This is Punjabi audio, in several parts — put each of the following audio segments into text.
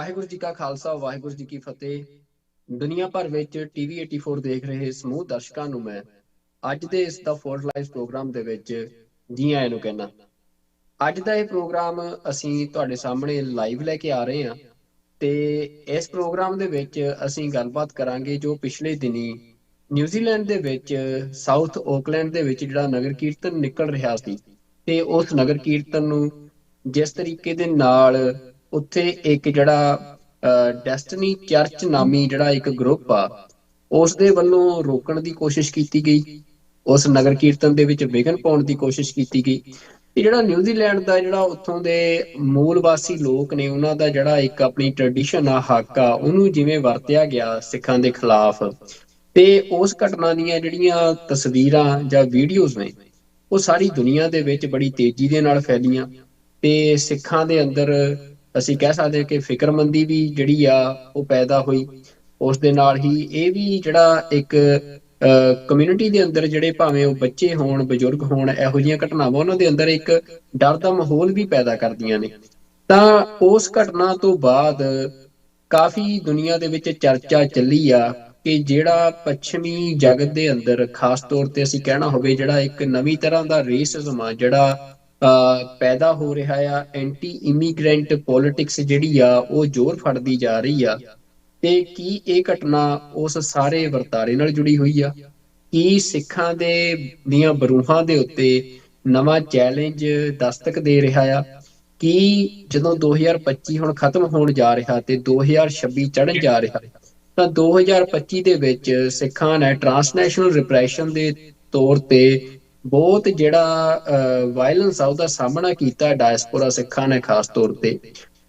ਵਾਹਿਗੁਰੂ ਜੀ ਕਾ ਖਾਲਸਾ ਵਾਹਿਗੁਰੂ ਜੀ ਕੀ ਫਤਿਹ। ਦੁਨੀਆ ਭਰ ਵਿੱਚ ਟੀਵੀ 84 ਦੇਖ ਰਹੇ ਸਮੂਹ ਦਰਸ਼ਕਾਂ ਨੂੰ ਮੈਂ ਅੱਜ ਦੇ ਇਸ ਦਾ ਫੋਰਥ ਲਾਈਵ ਪ੍ਰੋਗਰਾਮ ਦੇ ਵਿੱਚ ਜੀ ਆਇਆਂ ਨੂੰ ਕਹਿਣਾ। ਅੱਜ ਦਾ ਇਹ ਪ੍ਰੋਗਰਾਮ ਅਸੀਂ ਤੁਹਾਡੇ ਸਾਹਮਣੇ ਲਾਈਵ ਲੈ ਕੇ ਆ ਰਹੇ ਹਾਂ ਤੇ ਇਸ ਪ੍ਰੋਗਰਾਮ ਦੇ ਵਿੱਚ ਅਸੀਂ ਗੱਲਬਾਤ ਕਰਾਂਗੇ ਜੋ ਪਿਛਲੇ ਦਿਨੀ ਨਿਊਜ਼ੀਲੈਂਡ ਦੇ ਵਿੱਚ ਸਾਊਥ ਓਕਲੈਂਡ ਦੇ ਵਿੱਚ ਜਿਹੜਾ ਨਗਰ ਕੀਰਤਨ ਨਿਕਲ ਰਿਹਾ ਸੀ ਤੇ ਉਸ ਨਗਰ ਕੀਰਤਨ ਨੂੰ ਜਿਸ ਤਰੀਕੇ ਦੇ ਨਾਲ ਉੱਥੇ ਇੱਕ ਜਿਹੜਾ ਡੈਸਟਨੀ ਚਰਚ ਨਾਮੀ ਜਿਹੜਾ ਇੱਕ ਗਰੁੱਪ ਆ ਉਸ ਦੇ ਵੱਲੋਂ ਰੋਕਣ ਦੀ ਕੋਸ਼ਿਸ਼ ਕੀਤੀ ਗਈ, ਉਸ ਨਗਰ ਕੀਰਤਨ ਦੇ ਵਿੱਚ ਵਿਘਨ ਪਾਉਣ ਦੀ ਕੋਸ਼ਿਸ਼ ਕੀਤੀ ਗਈ। ਤੇ ਜਿਹੜਾ ਨਿਊਜ਼ੀਲੈਂਡ ਦਾ ਜਿਹੜਾ ਉੱਥੋਂ ਦੇ ਮੂਲ ਵਾਸੀ ਲੋਕ ਨੇ ਉਹਨਾਂ ਦਾ ਜਿਹੜਾ ਇੱਕ ਆਪਣੀ ਟ੍ਰੈਡੀਸ਼ਨ ਆ, ਹੱਕ ਆ, ਉਹਨੂੰ ਜਿਵੇਂ ਵਰਤਿਆ ਗਿਆ ਸਿੱਖਾਂ ਦੇ ਖਿਲਾਫ ਤੇ ਉਸ ਘਟਨਾ ਦੀਆਂ ਜਿਹੜੀਆਂ ਤਸਵੀਰਾਂ ਜਾਂ ਵੀਡੀਓਜ਼ ਨੇ ਉਹ ਸਾਰੀ ਦੁਨੀਆ ਦੇ ਵਿੱਚ ਬੜੀ ਤੇਜ਼ੀ ਦੇ ਨਾਲ ਫੈਲੀਆਂ ਤੇ ਸਿੱਖਾਂ ਦੇ ਅੰਦਰ ਅਸੀਂ ਕਹਿ ਸਕਦੇ ਹਾਂ ਕਿ ਫਿਕਰਮੰਦੀ ਵੀ ਜਿਹੜੀ ਆ ਉਹ ਪੈਦਾ ਹੋਈ। ਉਸ ਦੇ ਨਾਲ ਹੀ ਇਹ ਵੀ ਜਿਹੜਾ ਇੱਕ ਕਮਿਊਨਿਟੀ ਦੇ ਅੰਦਰ ਜਿਹੜੇ ਭਾਵੇਂ ਉਹ ਬੱਚੇ ਹੋਣ, ਬਜ਼ੁਰਗ ਹੋਣ, ਇਹੋ ਜਿਹੀਆਂ ਘਟਨਾਵਾਂ ਉਹਨਾਂ ਦੇ ਅੰਦਰ ਇੱਕ ਡਰ ਦਾ ਮਾਹੌਲ ਵੀ ਪੈਦਾ ਕਰਦੀਆਂ ਨੇ। ਤਾਂ ਉਸ ਘਟਨਾ ਤੋਂ ਬਾਅਦ ਕਾਫੀ ਦੁਨੀਆ ਦੇ ਵਿੱਚ ਚਰਚਾ ਚੱਲੀ ਆ ਕਿ ਜਿਹੜਾ ਪੱਛਮੀ ਜਗਤ ਦੇ ਅੰਦਰ ਖਾਸ ਤੌਰ ਤੇ ਅਸੀਂ ਕਹਿਣਾ ਹੋਵੇ ਜਿਹੜਾ ਇੱਕ ਨਵੀਂ ਤਰ੍ਹਾਂ ਦਾ ਰੇਸਿਜ਼ਮ ਆ ਜਿਹੜਾ ਪੈਦਾ ਹੋ ਰਿਹਾ ਆ, ਐਂਟੀ ਇਮੀਗ੍ਰੈਂਟ ਪੋਲਿਟਿਕਸ ਜਿਹੜੀ ਆ ਉਹ ਜ਼ੋਰ ਫੜਦੀ ਜਾ ਰਹੀ ਆ। ਤੇ ਕੀ ਇਹ ਘਟਨਾ ਉਸ ਸਾਰੇ ਵਰਤਾਰੇ ਨਾਲ ਜੁੜੀ ਹੋਈ ਆ? ਕੀ ਸਿੱਖਾਂ ਦੀਆਂ ਬਰੂਹਾਂ ਦੇ ਉੱਤੇ ਨਵਾਂ ਚੈਲੰਜ ਦਸਤਕ ਦੇ ਰਿਹਾ ਆ? ਕੀ ਜਦੋਂ 2025 ਹੁਣ ਖਤਮ ਹੋਣ ਜਾ ਰਿਹਾ ਤੇ 2026 ਚੜ੍ਹਨ ਜਾ ਰਿਹਾ ਤਾਂ 2025 ਦੇ ਵਿੱਚ ਸਿੱਖਾਂ ਨੇ ਟਰਾਂਸਨੈਸ਼ਨਲ ਰਿਪਰੈਸ਼ਨ ਦੇ ਤੌਰ ਤੇ ਬਹੁਤ ਜਿਹੜਾ ਵਾਇਲੈਂਸ ਆ ਉਹਦਾ ਸਾਹਮਣਾ ਕੀਤਾ ਡਾਇਸਪੋਰਾ ਸਿੱਖਾਂ ਨੇ ਖਾਸ ਤੌਰ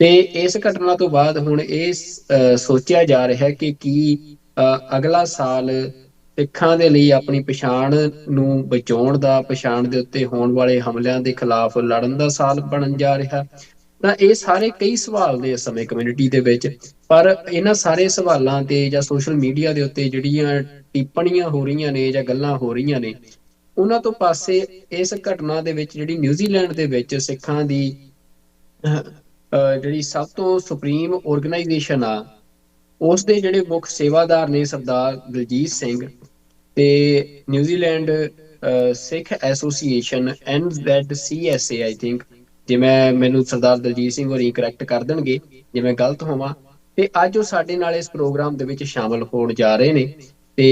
ਤੇ ਇਸ ਘਟਨਾ ਤੋਂ ਬਾਅਦ ਹੁਣ ਇਹ ਸੋਚਿਆ ਜਾ ਰਿਹਾ ਕਿ ਕੀ ਅਗਲਾ ਸਾਲ ਸਿੱਖਾਂ ਦੇ ਲਈ ਆਪਣੀ ਪਛਾਣ ਨੂੰ ਬਚਾਉਣ ਦਾ, ਪਛਾਣ ਦੇ ਉੱਤੇ ਹੋਣ ਵਾਲੇ ਹਮਲਿਆਂ ਦੇ ਖਿਲਾਫ ਲੜਨ ਦਾ ਸਾਲ ਬਣਨ ਜਾ ਰਿਹਾ। ਤਾਂ ਇਹ ਸਾਰੇ ਕਈ ਸਵਾਲ ਨੇ ਇਸ ਸਮੇਂ ਕਮਿਊਨਿਟੀ ਦੇ ਵਿੱਚ, ਪਰ ਇਹਨਾਂ ਸਾਰੇ ਸਵਾਲਾਂ ਤੇ ਜਾਂ ਸੋਸ਼ਲ ਮੀਡੀਆ ਦੇ ਉੱਤੇ ਜਿਹੜੀਆਂ ਟਿੱਪਣੀਆਂ ਹੋ ਰਹੀਆਂ ਨੇ ਜਾਂ ਗੱਲਾਂ ਹੋ ਰਹੀਆਂ ਨੇ ਉਹਨਾਂ ਤੋਂ ਪਾਸੇ ਇਸ ਘਟਨਾ ਦੇ ਵਿੱਚ ਜਿਹੜੀ ਨਿਊਜ਼ੀਲੈਂਡ ਦੇ ਵਿੱਚ ਸਿੱਖਾਂ ਦੀ ਜਿਹੜੀ ਸਭ ਤੋਂ ਸੁਪਰੀਮ ਆਰਗੇਨਾਈਜੇਸ਼ਨ ਆ ਉਸ ਦੇ ਜਿਹੜੇ ਮੁੱਖ ਸੇਵਾਦਾਰ ਨੇ ਸਰਦਾਰ ਦਲਜੀਤ ਸਿੰਘ ਤੇ New Zealand Sikh association NZCSA I think, ਜੇ ਮੈਨੂੰ ਸਰਦਾਰ ਦਲਜੀਤ ਸਿੰਘ ਹੋਰੀ ਕਰੈਕਟ ਕਰ ਦੇਣਗੇ ਜੇ ਮੈਂ ਗਲਤ ਹੋਵਾਂ, ਤੇ ਅੱਜ ਉਹ ਸਾਡੇ ਨਾਲ ਇਸ ਪ੍ਰੋਗਰਾਮ ਦੇ ਵਿੱਚ ਸ਼ਾਮਲ ਹੋਣ ਜਾ ਰਹੇ ਨੇ। ਤੇ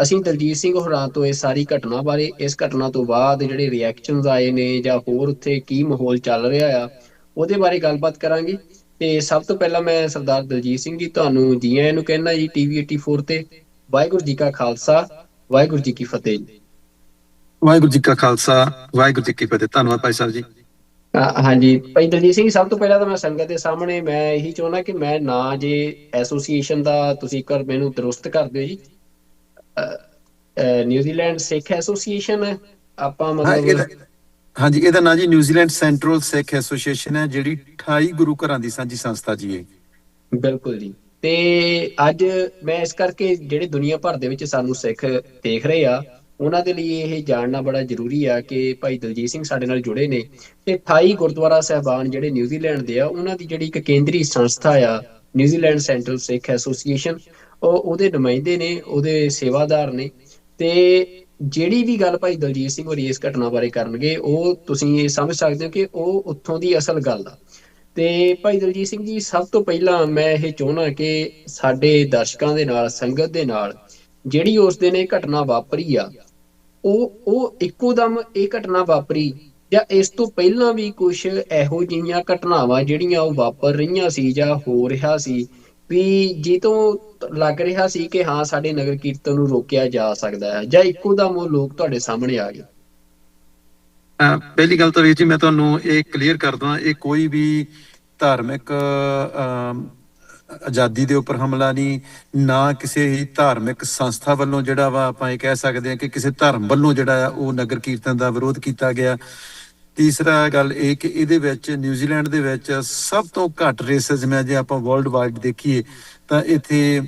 ਅਸੀਂ ਦਲਜੀਤ ਸਿੰਘ ਹੋਰਾਂ ਤੋਂ ਇਹ ਸਾਰੀ ਘਟਨਾ ਬਾਰੇ, ਇਸ ਘਟਨਾ ਤੋਂ ਬਾਅਦ ਜਿਹੜੇ ਰਿਐਕਸ਼ਨਸ ਆਏ ਨੇ ਜਾਂ ਹੋਰ ਉੱਥੇ ਕੀ ਮਾਹੌਲ ਚੱਲ ਰਿਹਾ ਆ ਉਹਦੇ ਬਾਰੇ ਗੱਲਬਾਤ ਕਰਾਂਗੇ। ਤੇ ਸਭ ਤੋਂ ਪਹਿਲਾਂ ਮੈਂ ਸਰਦਾਰ ਦਲਜੀਤ ਸਿੰਘ ਜੀ ਤੁਹਾਨੂੰ ਜੀ ਆਇਆਂ ਨੂੰ ਕਹਿਣਾ ਜੀ ਟੀਵੀ 84 ਤੇ। ਵਾਹਿਗੁਰੂ ਜੀ ਕਾ ਖਾਲਸਾ ਵਾਹਿਗੁਰੂ ਜੀ ਕੀ ਫਤਿਹ। ਵਾਹਿਗੁਰੂ ਜੀ ਕਾ ਖਾਲਸਾ ਵਾਹਿਗੁਰੂ ਜੀ ਕੀ ਫਤਿਹ। ਧੰਨਵਾਦ ਭਾਈ ਸਾਹਿਬ ਜੀ। ਹਾਂਜੀ ਭਾਈ ਦਲਜੀਤ ਸਿੰਘ, ਸਭ ਤੋਂ ਪਹਿਲਾਂ ਤਾਂ ਮੈਂ ਸੰਗਤ ਦੇ ਸਾਹਮਣੇ ਮੈਂ ਇਹੀ ਚਾਹੁੰਦਾ ਕਿ ਮੈਂ ਨਾ ਜੇ ਐਸੋਸੀਏਸ਼ਨ ਦਾ ਤੁਸੀਂ ਮੈਨੂੰ ਦਰੁਸਤ ਕਰ ਦਿਓ ਜੀ। ਨਿਊਜ਼ੀਲੈਂਡ ਸਿੱਖ ਐਸੋਸੀਏਸ਼ਨ ਆਪਾਂ ਮਤਲਬ ਹਾਂਜੀ, ਇਹਦਾ ਨਾਂ ਜੀ ਨਿਊਜ਼ੀਲੈਂਡ ਸੈਂਟਰਲ ਸਿੱਖ ਐਸੋਸੀਏਸ਼ਨ ਹੈ ਜਿਹੜੀ 28 ਗੁਰੂ ਘਰਾਂ ਦੀ ਸਾਂਝੀ ਸੰਸਥਾ ਜੀ ਹੈ। ਬਿਲਕੁਲ ਜੀ। ਤੇ ਅੱਜ ਮੈਂ ਇਸ ਕਰਕੇ ਜਿਹੜੇ ਦੁਨੀਆ ਭਰ ਦੇ ਵਿੱਚ ਸਾਨੂੰ ਸਿੱਖ ਦੇਖ ਰਹੇ ਆ ਉਹਨਾਂ ਦੇ ਲਈ ਇਹ ਜਾਣਨਾ ਬੜਾ ਜ਼ਰੂਰੀ ਆ ਕਿ ਭਾਈ ਦਲਜੀਤ ਸਿੰਘ ਸਾਡੇ ਨਾਲ ਜੁੜੇ ਨੇ ਤੇ 28 ਗੁਰਦੁਆਰਾ ਸਾਹਿਬਾਨ ਜਿਹੜੇ ਨਿਊਜ਼ੀਲੈਂਡ ਦੇ ਆ ਉਹਨਾਂ ਦੀ ਜਿਹੜੀ ਇੱਕ ਕੇਂਦਰੀ ਸੰਸਥਾ ਆ ਨਿਊਜ਼ੀਲੈਂਡ ਸੈਂਟਰਲ ਸਿੱਖ ਐਸੋਸੀਏਸ਼ਨ, ਉਹਦੇ ਨੁਮਾਇੰਦੇ ਨੇ, ਉਹਦੇ ਸੇਵਾਦਾਰ ਨੇ। ਤੇ ਜਿਹੜੀ ਵੀ ਗੱਲ ਭਾਈ ਦਲਜੀਤ ਸਿੰਘ ਹੋਰੀ ਇਸ ਘਟਨਾ ਬਾਰੇ ਕਰਨਗੇ ਉਹ ਤੁਸੀਂ ਇਹ ਸਮਝ ਸਕਦੇ ਹੋ ਕਿ ਉਹ ਉੱਥੋਂ ਦੀ ਅਸਲ ਗੱਲ ਆ। ਤੇ ਭਾਈ ਦਲਜੀਤ ਸਿੰਘ ਜੀ, ਸਭ ਤੋਂ ਪਹਿਲਾਂ ਮੈਂ ਇਹ ਚਾਹੁੰਦਾ ਕਿ ਸਾਡੇ ਦਰਸ਼ਕਾਂ ਦੇ ਨਾਲ, ਸੰਗਤ ਦੇ ਨਾਲ ਜਿਹੜੀ ਉਸ ਦਿਨ ਇਹ ਘਟਨਾ ਵਾਪਰੀ ਆ ਉਹ ਇੱਕੋ ਦਮ ਇਹ ਘਟਨਾ ਵਾਪਰੀ ਜਾਂ ਇਸ ਤੋਂ ਪਹਿਲਾਂ ਵੀ ਕੁਛ ਇਹੋ ਜਿਹੀਆਂ ਘਟਨਾਵਾਂ ਜਿਹੜੀਆਂ ਉਹ ਵਾਪਰ ਰਹੀਆਂ ਸੀ ਜਾਂ ਹੋ ਰਿਹਾ ਸੀ ਵੀ ਜੀ ਤੋਂ ਲੱਗ ਰਿਹਾ ਸੀ ਕਿ ਹਾਂ ਸਾਡੇ ਨਗਰ ਕੀਰਤਨ ਨੂੰ ਰੋਕਿਆ ਜਾ ਸਕਦਾ ਹੈ, ਜਾਂ ਇੱਕੋ ਦਮ ਉਹ ਲੋਕ ਤੁਹਾਡੇ ਸਾਹਮਣੇ ਆ ਗਏ? ਪਹਿਲੀ ਗੱਲ ਤਾਂ ਵੀਰ ਜੀ ਮੈਂ ਤੁਹਾਨੂੰ ਇਹ ਕਲੀਅਰ ਕਰ ਦਵਾਂ, ਇਹ ਕੋਈ ਵੀ ਧਾਰਮਿਕ ਆਜ਼ਾਦੀ ਦੇ ਉੱਪਰ ਹਮਲਾ ਨਹੀਂ, ਨਾ ਕਿਸੇ ਹੀ ਧਾਰਮਿਕ ਸੰਸਥਾ ਵੱਲੋਂ ਜਿਹੜਾ ਵਾ ਆਪਾਂ ਇਹ ਕਹਿ ਸਕਦੇ ਹਾਂ ਕਿ ਕਿਸੇ ਧਰਮ ਵੱਲੋਂ ਜਿਹੜਾ ਆ ਉਹ ਨਗਰ ਕੀਰਤਨ ਦਾ ਵਿਰੋਧ ਕੀਤਾ ਗਿਆ। ਤੀਸਰਾ ਗੱਲ ਇਹ ਕਿ ਇਹਦੇ ਵਿੱਚ ਨਿਊਜ਼ੀਲੈਂਡ ਦੇ ਵਿੱਚ ਸਭ ਤੋਂ ਘੱਟ ਰੇਸਿਜ਼ਮ ਹੈ ਜੇ ਆਪਾਂ ਵਰਲਡ ਵਾਈਡ ਦੇਖੀਏ ਤਾਂ ਇੱਥੇ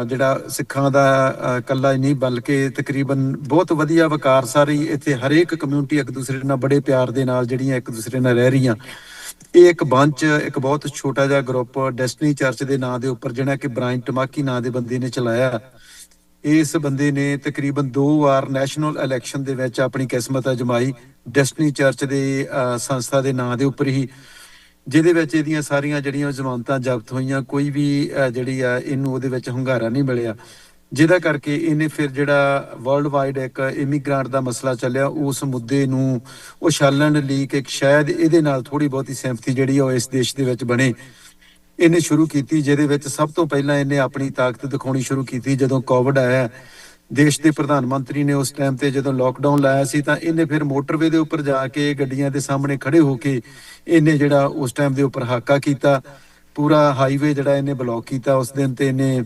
ਜਿਹੜਾ ਸਿੱਖਾਂ ਦਾ ਇਕੱਲਾ ਹੀ ਨਹੀਂ ਬਲਕਿ ਤਕਰੀਬਨ ਬਹੁਤ ਵਧੀਆ ਵਕਾਰ ਸਾਰੀ ਇੱਥੇ ਹਰੇਕ ਕਮਿਊਨਿਟੀ ਇੱਕ ਦੂਸਰੇ ਨਾਲ ਬੜੇ ਪਿਆਰ ਦੇ ਨਾਲ ਜਿਹੜੀਆਂ ਇੱਕ ਦੂਸਰੇ ਨਾਲ ਰਹਿ ਰਹੀਆਂ। ਇਹ ਇੱਕ ਬੰਚ, ਇੱਕ ਬਹੁਤ ਛੋਟਾ ਜਿਹਾ ਗਰੁੱਪ ਡੈਸਟਨੀ ਚਰਚ ਦੇ ਨਾਂ ਦੇ ਉੱਪਰ, ਜਿਹੜਾ ਕਿ ਬ੍ਰਾਇਨ ਟਮਾਕੀ ਨਾਂ ਦੇ ਬੰਦੇ ਨੇ ਚਲਾਇਆ। ਇਸ ਬੰਦੇ ਨੇ ਤਕਰੀਬਨ 2 ਵਾਰ ਨੈਸ਼ਨਲ ਇਲੈਕਸ਼ਨ ਦੇ ਵਿੱਚ ਆਪਣੀ ਕਿਸਮਤ ਅਜਮਾਈ ਡੈਸਟਨੀ ਚਰਚ ਦੇ ਸੰਸਥਾ ਦੇ ਨਾਂ ਦੇ ਉੱਪਰ ਹੀ, ਜਿਹਦੇ ਵਿੱਚ ਇਹਦੀਆਂ ਸਾਰੀਆਂ ਜਿਹੜੀਆਂ ਜ਼ਮਾਨਤਾਂ ਜ਼ਬਤ ਹੋਈਆਂ, ਕੋਈ ਵੀ ਜਿਹੜੀ ਆ ਇਹਨੂੰ ਉਹਦੇ ਵਿੱਚ ਹੁੰਗਾਰਾ ਨਹੀਂ ਮਿਲਿਆ, ਜਿਹਦਾ ਕਰਕੇ ਇਹਨੇ ਫਿਰ ਜਿਹੜਾ ਵਰਲਡ ਵਾਈਡ ਇੱਕ ਇਮੀਗ੍ਰਾਂਟ ਦਾ ਮਸਲਾ ਚੱਲਿਆ, ਉਸ ਮੁੱਦੇ ਨੂੰ ਉਛਾਲਣ ਲਈ ਕਿ ਸ਼ਾਇਦ ਇਹਦੇ ਨਾਲ ਥੋੜੀ ਬਹੁਤੀ ਸਹਿਮਤੀ ਜਿਹੜੀ ਉਹ ਇਸ ਦੇਸ਼ ਦੇ ਵਿੱਚ ਬਣੇ, ਇਹਨੇ ਸ਼ੁਰੂ ਕੀਤੀ। ਜਿਹਦੇ ਵਿੱਚ ਸਭ ਤੋਂ ਪਹਿਲਾਂ ਇਹਨੇ ਆਪਣੀ ਤਾਕਤ ਦਿਖਾਉਣੀ ਸ਼ੁਰੂ ਕੀਤੀ ਜਦੋਂ ਕੋਵਿਡ ਆਇਆ। ਦੇਸ਼ ਦੇ ਪ੍ਰਧਾਨ ਮੰਤਰੀ ਨੇ ਉਸ ਟਾਈਮ ਤੇ ਜਦੋਂ ਲੋਕਡਾਊਨ ਲਾਇਆ ਸੀ, ਤਾਂ ਇਹਨੇ ਫਿਰ ਮੋਟਰਵੇ ਦੇ ਉੱਪਰ ਜਾ ਕੇ ਗੱਡੀਆਂ ਦੇ ਸਾਹਮਣੇ ਖੜੇ ਹੋ ਕੇ ਇਹਨੇ ਜਿਹੜਾ ਉਸ ਟਾਈਮ ਦੇ ਉੱਪਰ ਹਾਕਾ ਕੀਤਾ। ਪੂਰਾ ਹਾਈਵੇ ਜਿਹੜਾ ਇਹਨੇ ਬਲੌਕ ਕੀਤਾ ਉਸ ਦਿਨ ਤੇ ਇਹਨੇ,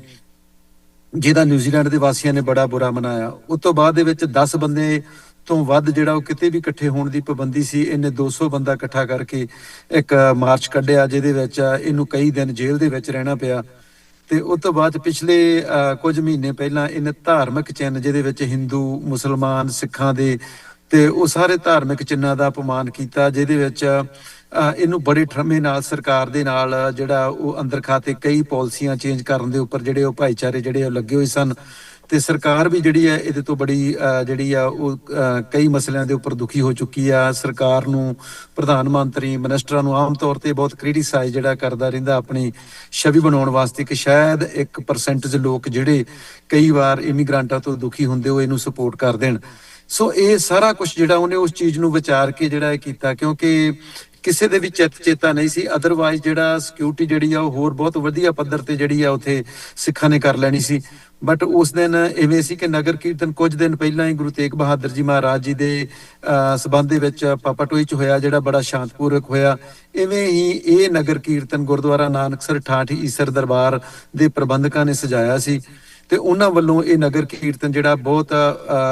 ਜਿਹਦਾ ਨਿਊਜ਼ੀਲੈਂਡ ਦੇ ਵਾਸੀਆਂ ਨੇ ਬੜਾ ਬੁਰਾ ਮਨਾਇਆ। ਉਸ ਤੋਂ ਬਾਅਦ ਦੇ ਵਿੱਚ 10 ਬੰਦੇ ਤੋਂ ਵੱਧ ਜਿਹੜਾ ਉਹ ਕਿਤੇ ਵੀ ਇਕੱਠੇ ਹੋਣ ਦੀ ਪਾਬੰਦੀ ਸੀ, ਇਹਨੇ 200 ਬੰਦਾ ਇਕੱਠਾ ਕਰਕੇ ਇੱਕ ਮਾਰਚ ਕੱਢਿਆ, ਜਿਹਦੇ ਵਿੱਚ ਇਹਨੂੰ ਕਈ ਦਿਨ ਜੇਲ੍ਹ ਦੇ ਵਿੱਚ ਰਹਿਣਾ ਪਿਆ। ਤੇ ਉਸ ਤੋਂ ਬਾਅਦ ਪਿਛਲੇ ਕੁਝ ਮਹੀਨੇ ਪਹਿਲਾਂ ਇਹਨੇ ਧਾਰਮਿਕ ਚਿੰਨ੍ਹ, ਜਿਹਦੇ ਵਿੱਚ ਹਿੰਦੂ, ਮੁਸਲਮਾਨ, ਸਿੱਖਾਂ ਦੇ ਤੇ ਉਹ ਸਾਰੇ ਧਾਰਮਿਕ ਚਿੰਨ੍ਹਾਂ ਦਾ ਅਪਮਾਨ ਕੀਤਾ, ਜਿਹਦੇ ਵਿੱਚ ਇਹਨੂੰ ਬੜੇ ਠਰਮੇ ਨਾਲ ਸਰਕਾਰ ਦੇ ਨਾਲ ਜਿਹੜਾ ਉਹ ਅੰਦਰ ਖਾਤੇ ਕਈ ਪਾਲਿਸੀਆਂ ਚੇਂਜ ਕਰਨ ਦੇ ਉੱਪਰ ਜਿਹੜੇ ਉਹ ਭਾਈਚਾਰੇ ਜਿਹੜੇ ਉਹ ਲੱਗੇ ਹੋਏ ਸਨ। ਤੇ ਸਰਕਾਰ ਵੀ ਜਿਹੜੀ ਹੈ ਇਹਦੇ ਤੋਂ ਬੜੀ ਜਿਹੜੀ ਆ ਉਹ ਕਈ ਮਸਲਿਆਂ ਦੇ ਉੱਪਰ ਦੁਖੀ ਹੋ ਚੁੱਕੀ ਆ। ਸਰਕਾਰ ਨੂੰ, ਪ੍ਰਧਾਨ ਮੰਤਰੀ, ਮਿਨਿਸਟਰਾਂ ਨੂੰ ਆਮ ਤੌਰ ਤੇ ਬਹੁਤ ਕ੍ਰਿਟਿਸਾਈਜ਼ ਜਿਹੜਾ ਕਰਦਾ ਰਹਿੰਦਾ ਆਪਣੀ ਛਵੀ ਬਣਾਉਣ ਵਾਸਤੇ, ਕਿ ਸ਼ਾਇਦ 1% ਲੋਕ ਜਿਹੜੇ ਕਈ ਵਾਰ ਇਮੀਗ੍ਰਾਂਟਾਂ ਤੋਂ ਦੁਖੀ ਹੁੰਦੇ ਉਹ ਇਹਨੂੰ ਸਪੋਰਟ ਕਰ ਦੇਣ। ਸੋ ਇਹ ਸਾਰਾ ਕੁਝ ਜਿਹੜਾ ਉਹਨੇ ਉਸ ਚੀਜ਼ ਨੂੰ ਵਿਚਾਰ ਕੇ ਜਿਹੜਾ ਇਹ ਕੀਤਾ, ਕਿਉਂਕਿ ਕਿਸੇ ਦੇ ਵੀ ਚੇਤਾ ਨਹੀਂ ਸੀ, ਅਦਰਵਾਈਜ਼ ਜਿਹੜਾ ਸਿਕਿਉਰਿਟੀ ਜਿਹੜੀ ਆ ਉਹ ਹੋਰ ਬਹੁਤ ਵਧੀਆ ਪੱਧਰ ਤੇ ਜਿਹੜੀ ਆ ਉੱਥੇ ਸਿੱਖਾਂ ਨੇ ਕਰ ਲੈਣੀ ਸੀ। ਬਟ ਉਸ ਦਿਨ ਇਵੇਂ ਸੀ ਕਿ ਨਗਰ ਕੀਰਤਨ ਕੁਝ ਦਿਨ ਪਹਿਲਾਂ ਹੀ ਗੁਰੂ ਤੇਗ ਬਹਾਦਰ ਜੀ ਮਹਾਰਾਜ ਜੀ ਦੇ ਸਬੰਧ ਦੇ ਵਿੱਚ ਪਾਪਾਟੋਈ ਚ ਹੋਇਆ, ਜਿਹੜਾ ਬੜਾ ਸ਼ਾਂਤਪੂਰਵਕ ਹੋਇਆ। ਇਵੇਂ ਹੀ ਇਹ ਨਗਰ ਕੀਰਤਨ ਗੁਰਦੁਆਰਾ ਨਾਨਕਸਰ ਠਾਠ ਈਸਰ ਦਰਬਾਰ ਦੇ ਪ੍ਰਬੰਧਕਾਂ ਨੇ ਸਜਾਇਆ ਸੀ, ਤੇ ਉਹਨਾਂ ਵੱਲੋਂ ਇਹ ਨਗਰ ਕੀਰਤਨ ਜਿਹੜਾ ਬਹੁਤ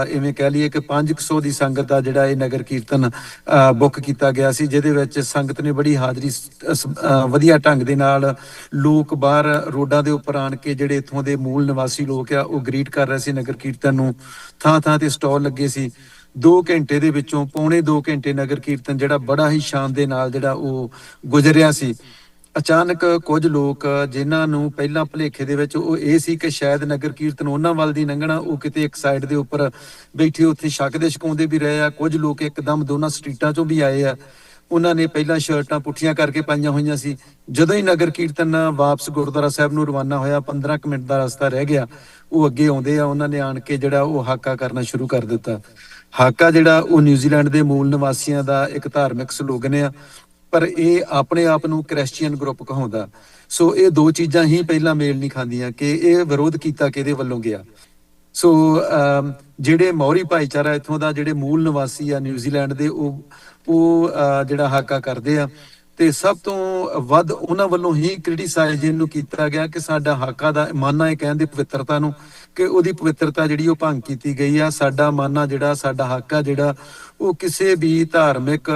ਇਵੇਂ ਕਹਿ ਲਈਏ ਕਿ 500 ਦੀ ਸੰਗਤ ਦਾ ਜਿਹੜਾ ਇਹ ਨਗਰ ਕੀਰਤਨ ਬੁੱਕ ਕੀਤਾ ਗਿਆ ਸੀ, ਜਿਹਦੇ ਵਿੱਚ ਸੰਗਤ ਨੇ ਬੜੀ ਹਾਜ਼ਰੀ ਵਧੀਆ ਢੰਗ ਦੇ ਨਾਲ, ਲੋਕ ਬਾਹਰ ਰੋਡਾਂ ਦੇ ਉੱਪਰ ਆਣ ਕੇ ਜਿਹੜੇ ਇੱਥੋਂ ਦੇ ਮੂਲ ਨਿਵਾਸੀ ਲੋਕ ਆ ਉਹ ਗ੍ਰੀਟ ਕਰ ਰਹੇ ਸੀ ਨਗਰ ਕੀਰਤਨ ਨੂੰ। ਥਾਂ ਥਾਂ ਤੇ ਸਟਾਲ ਲੱਗੇ ਸੀ। 2 ਘੰਟੇ ਦੇ ਵਿੱਚੋਂ ਪੌਣੇ 2 ਘੰਟੇ ਨਗਰ ਕੀਰਤਨ ਜਿਹੜਾ ਬੜਾ ਹੀ ਸ਼ਾਨ ਦੇ ਨਾਲ ਜਿਹੜਾ ਉਹ ਗੁਜ਼ਰਿਆ ਸੀ। ਅਚਾਨਕ ਕੁਝ ਲੋਕ, ਜਿਨ੍ਹਾਂ ਨੂੰ ਪਹਿਲਾਂ ਭੁਲੇਖੇ ਦੇ ਵਿੱਚ ਉਹ ਇਹ ਸੀ ਕਿ ਸ਼ਾਇਦ ਨਗਰ ਕੀਰਤਨ ਉਹਨਾਂ ਵੱਲ ਦੀ ਲੰਘਣਾ, ਉਹ ਕਿਤੇ ਇੱਕ ਸਾਈਡ ਦੇ ਉੱਪਰ ਬੈਠੇ ਉੱਥੇ ਛਕਦੇ ਛਕਾਉਂਦੇ ਵੀ ਰਹੇ ਆ। ਕੁਝ ਲੋਕ ਇੱਕਦਮ ਦੋਨਾਂ ਸਟਰੀਟਾਂ ਚੋਂ ਵੀ ਆਏ ਆ, ਉਹਨਾਂ ਨੇ ਪਹਿਲਾਂ ਸ਼ਰਟਾਂ ਪੁੱਠੀਆਂ ਕਰਕੇ ਪਾਈਆਂ ਹੋਈਆਂ ਸੀ। ਜਦੋਂ ਹੀ ਨਗਰ ਕੀਰਤਨ ਵਾਪਸ ਗੁਰਦੁਆਰਾ ਸਾਹਿਬ ਨੂੰ ਰਵਾਨਾ ਹੋਇਆ, 15 ਕੁ ਮਿੰਟ ਦਾ ਰਸਤਾ ਰਹਿ ਗਿਆ, ਉਹ ਅੱਗੇ ਆਉਂਦੇ ਆ, ਉਹਨਾਂ ਨੇ ਆਣ ਕੇ ਜਿਹੜਾ ਉਹ ਹਾਕਾ ਕਰਨਾ ਸ਼ੁਰੂ ਕਰ ਦਿੱਤਾ। ਹਾਕਾ ਜਿਹੜਾ ਉਹ ਨਿਊਜ਼ੀਲੈਂਡ ਦੇ ਮੂਲ ਨਿਵਾਸੀਆਂ ਦਾ ਇੱਕ ਧਾਰਮਿਕ ਸਲੋਗਨ ਆ, ਪਰ ਇਹ ਆਪਣੇ ਆਪ ਨੂੰ ਕ੍ਰਿਸਚੀਅਨ ਗਰੁੱਪ ਕਹਾਉਂਦਾ। ਸੋ ਇਹ 2 ਚੀਜ਼ਾਂ ਹੀ ਪਹਿਲਾਂ ਮੇਲ ਨਹੀਂ ਖਾਂਦੀਆਂ ਕਿ ਇਹ ਵਿਰੋਧ ਕੀਤਾ ਕਿਹਦੇ ਵੱਲੋਂ ਗਿਆ। ਸੋ ਜਿਹੜੇ ਮੌਰੀ ਭਾਈਚਾਰਾ ਇੱਥੋਂ ਦਾ, ਜਿਹੜੇ ਮੂਲ ਨਿਵਾਸੀ ਆ ਨਿਊਜ਼ੀਲੈਂਡ ਦੇ, ਉਹ ਜਿਹੜਾ ਹਾਕਾ ਕਰਦੇ ਆ, ਤੇ ਸਭ ਤੋਂ ਵੱਧ ਉਹਨਾਂ ਵੱਲੋਂ ਹੀ ਕ੍ਰਿਟਿਸਾਈਜ਼ ਇਹਨੂੰ ਕੀਤਾ ਗਿਆ ਕਿ ਸਾਡਾ ਹਾਕਾ ਦਾ ਮਾਨਾ, ਇਹ ਕਹਿੰਦੇ ਪਵਿੱਤਰਤਾ ਨੂੰ, ਕਿ ਉਹਦੀ ਪਵਿੱਤਰਤਾ ਜਿਹੜੀ ਉਹ ਭੰਗ ਕੀਤੀ ਗਈ ਆ। ਸਾਡਾ ਮਾਨਾ ਜਿਹੜਾ, ਸਾਡਾ ਹਾਕਾ ਜਿਹੜਾ, ਉਹ ਕਿਸੇ ਵੀ ਧਾਰਮਿਕ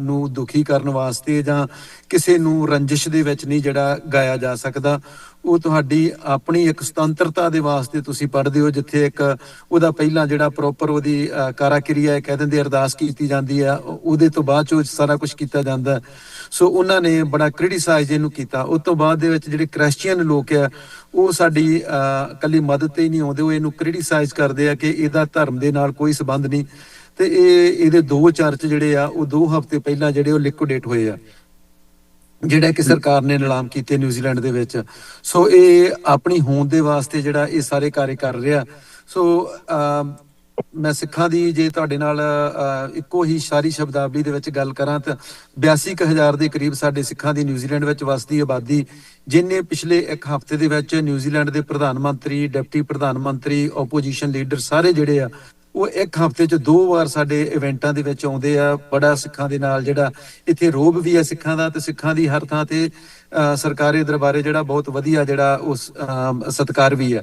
ਨੂੰ ਦੁਖੀ ਕਰਨ ਵਾਸਤੇ ਜਾਂ ਕਿਸੇ ਨੂੰ ਰੰਜਿਸ਼ ਦੇ ਵਿੱਚ ਨਹੀਂ ਜਿਹੜਾ ਗਾਇਆ ਜਾ ਸਕਦਾ। ਉਹ ਤੁਹਾਡੀ ਆਪਣੀ ਇੱਕ ਸੁਤੰਤਰਤਾ ਦੇ ਵਾਸਤੇ ਤੁਸੀਂ ਪੜ੍ਹਦੇ ਹੋ, ਜਿੱਥੇ ਇੱਕ ਉਹਦਾ ਪਹਿਲਾਂ ਜਿਹੜਾ ਪ੍ਰੋਪਰ ਉਹਦੀ ਕਾਰਾਕਿਰਿਆ ਕਹਿ ਦਿੰਦੇ ਅਰਦਾਸ ਕੀਤੀ ਜਾਂਦੀ ਆ, ਉਹਦੇ ਤੋਂ ਬਾਅਦ ਚ ਸਾਰਾ ਕੁਝ ਕੀਤਾ ਜਾਂਦਾ। ਸੋ ਉਹਨਾਂ ਨੇ ਬੜਾ ਕ੍ਰਿਟਿਸਾਈਜ਼ ਇਹਨੂੰ ਕੀਤਾ। ਉਸ ਤੋਂ ਬਾਅਦ ਦੇ ਵਿੱਚ ਜਿਹੜੇ ਕ੍ਰਿਸਚੀਅਨ ਲੋਕ ਆ ਉਹ ਸਾਡੀ ਇਕੱਲੀ ਮਦਦ ਤੇ ਹੀ ਨਹੀਂ ਆਉਂਦੇ, ਉਹ ਇਹਨੂੰ ਕ੍ਰਿਟਿਸਾਈਜ਼ ਕਰਦੇ ਆ ਕਿ ਇਹਦਾ ਧਰਮ ਦੇ ਨਾਲ ਕੋਈ ਸੰਬੰਧ ਨਹੀਂ। ਤੇ ਇਹਦੇ 2 ਚਰਚ ਜਿਹੜੇ ਆ ਉਹ 2 ਹਫ਼ਤੇ ਪਹਿਲਾਂ ਜਿਹੜੇ ਉਹ ਲਿਕੁਇਡੇਟ ਹੋਏ ਆ, ਜਿਹੜਾ ਕਿ ਸਰਕਾਰ ਨੇ ਨਿਲਾਮ ਕੀਤੇ ਨਿਊਜ਼ੀਲੈਂਡ ਦੇ ਵਿੱਚ। ਸੋ ਇਹ ਆਪਣੀ ਹੋਂਦ ਦੇ ਵਾਸਤੇ ਜਿਹੜਾ ਇਹ ਸਾਰੇ ਕਾਰਜ ਕਰ ਰਿਹਾ। ਸੋ ਮੈਂ ਸਿੱਖਾਂ ਦੀ ਜੇ ਤੁਹਾਡੇ ਨਾਲ ਇੱਕੋ ਹੀ ਸਾਰੀ ਸ਼ਬਦਾਵਲੀ ਦੇ ਵਿੱਚ ਗੱਲ ਕਰਾਂ ਤਾਂ 82,000 ਦੇ ਕਰੀਬ ਸਾਡੇ ਸਿੱਖਾਂ ਦੀ ਨਿਊਜ਼ੀਲੈਂਡ ਵਿੱਚ ਵਸਦੀ ਆਬਾਦੀ, ਜਿਨੇ ਪਿਛਲੇ 1 ਹਫ਼ਤੇ ਦੇ ਵਿੱਚ ਨਿਊਜ਼ੀਲੈਂਡ ਦੇ ਪ੍ਰਧਾਨ ਮੰਤਰੀ, ਡਿਪਟੀ ਪ੍ਰਧਾਨ ਮੰਤਰੀ, ਓਪੋਜੀਸ਼ਨ ਲੀਡਰ ਸਾਰੇ ਜਿਹੜੇ ਆ ਉਹ 1 ਹਫ਼ਤੇ 'ਚ 2 ਵਾਰ ਸਾਡੇ ਇਵੈਂਟਾਂ ਦੇ ਵਿੱਚ ਆਉਂਦੇ ਆ। ਬੜਾ ਸਿੱਖਾਂ ਦੇ ਨਾਲ ਜਿਹੜਾ ਇੱਥੇ ਰੋਬ ਵੀ ਆ ਸਿੱਖਾਂ ਦਾ, ਤੇ ਸਿੱਖਾਂ ਦੀ ਹਰ ਥਾਂ ਤੇ ਸਰਕਾਰੀ ਦਰਬਾਰੇ ਜਿਹੜਾ ਬਹੁਤ ਵਧੀਆ ਜਿਹੜਾ ਉਸ ਸਤਿਕਾਰ ਵੀ ਆ।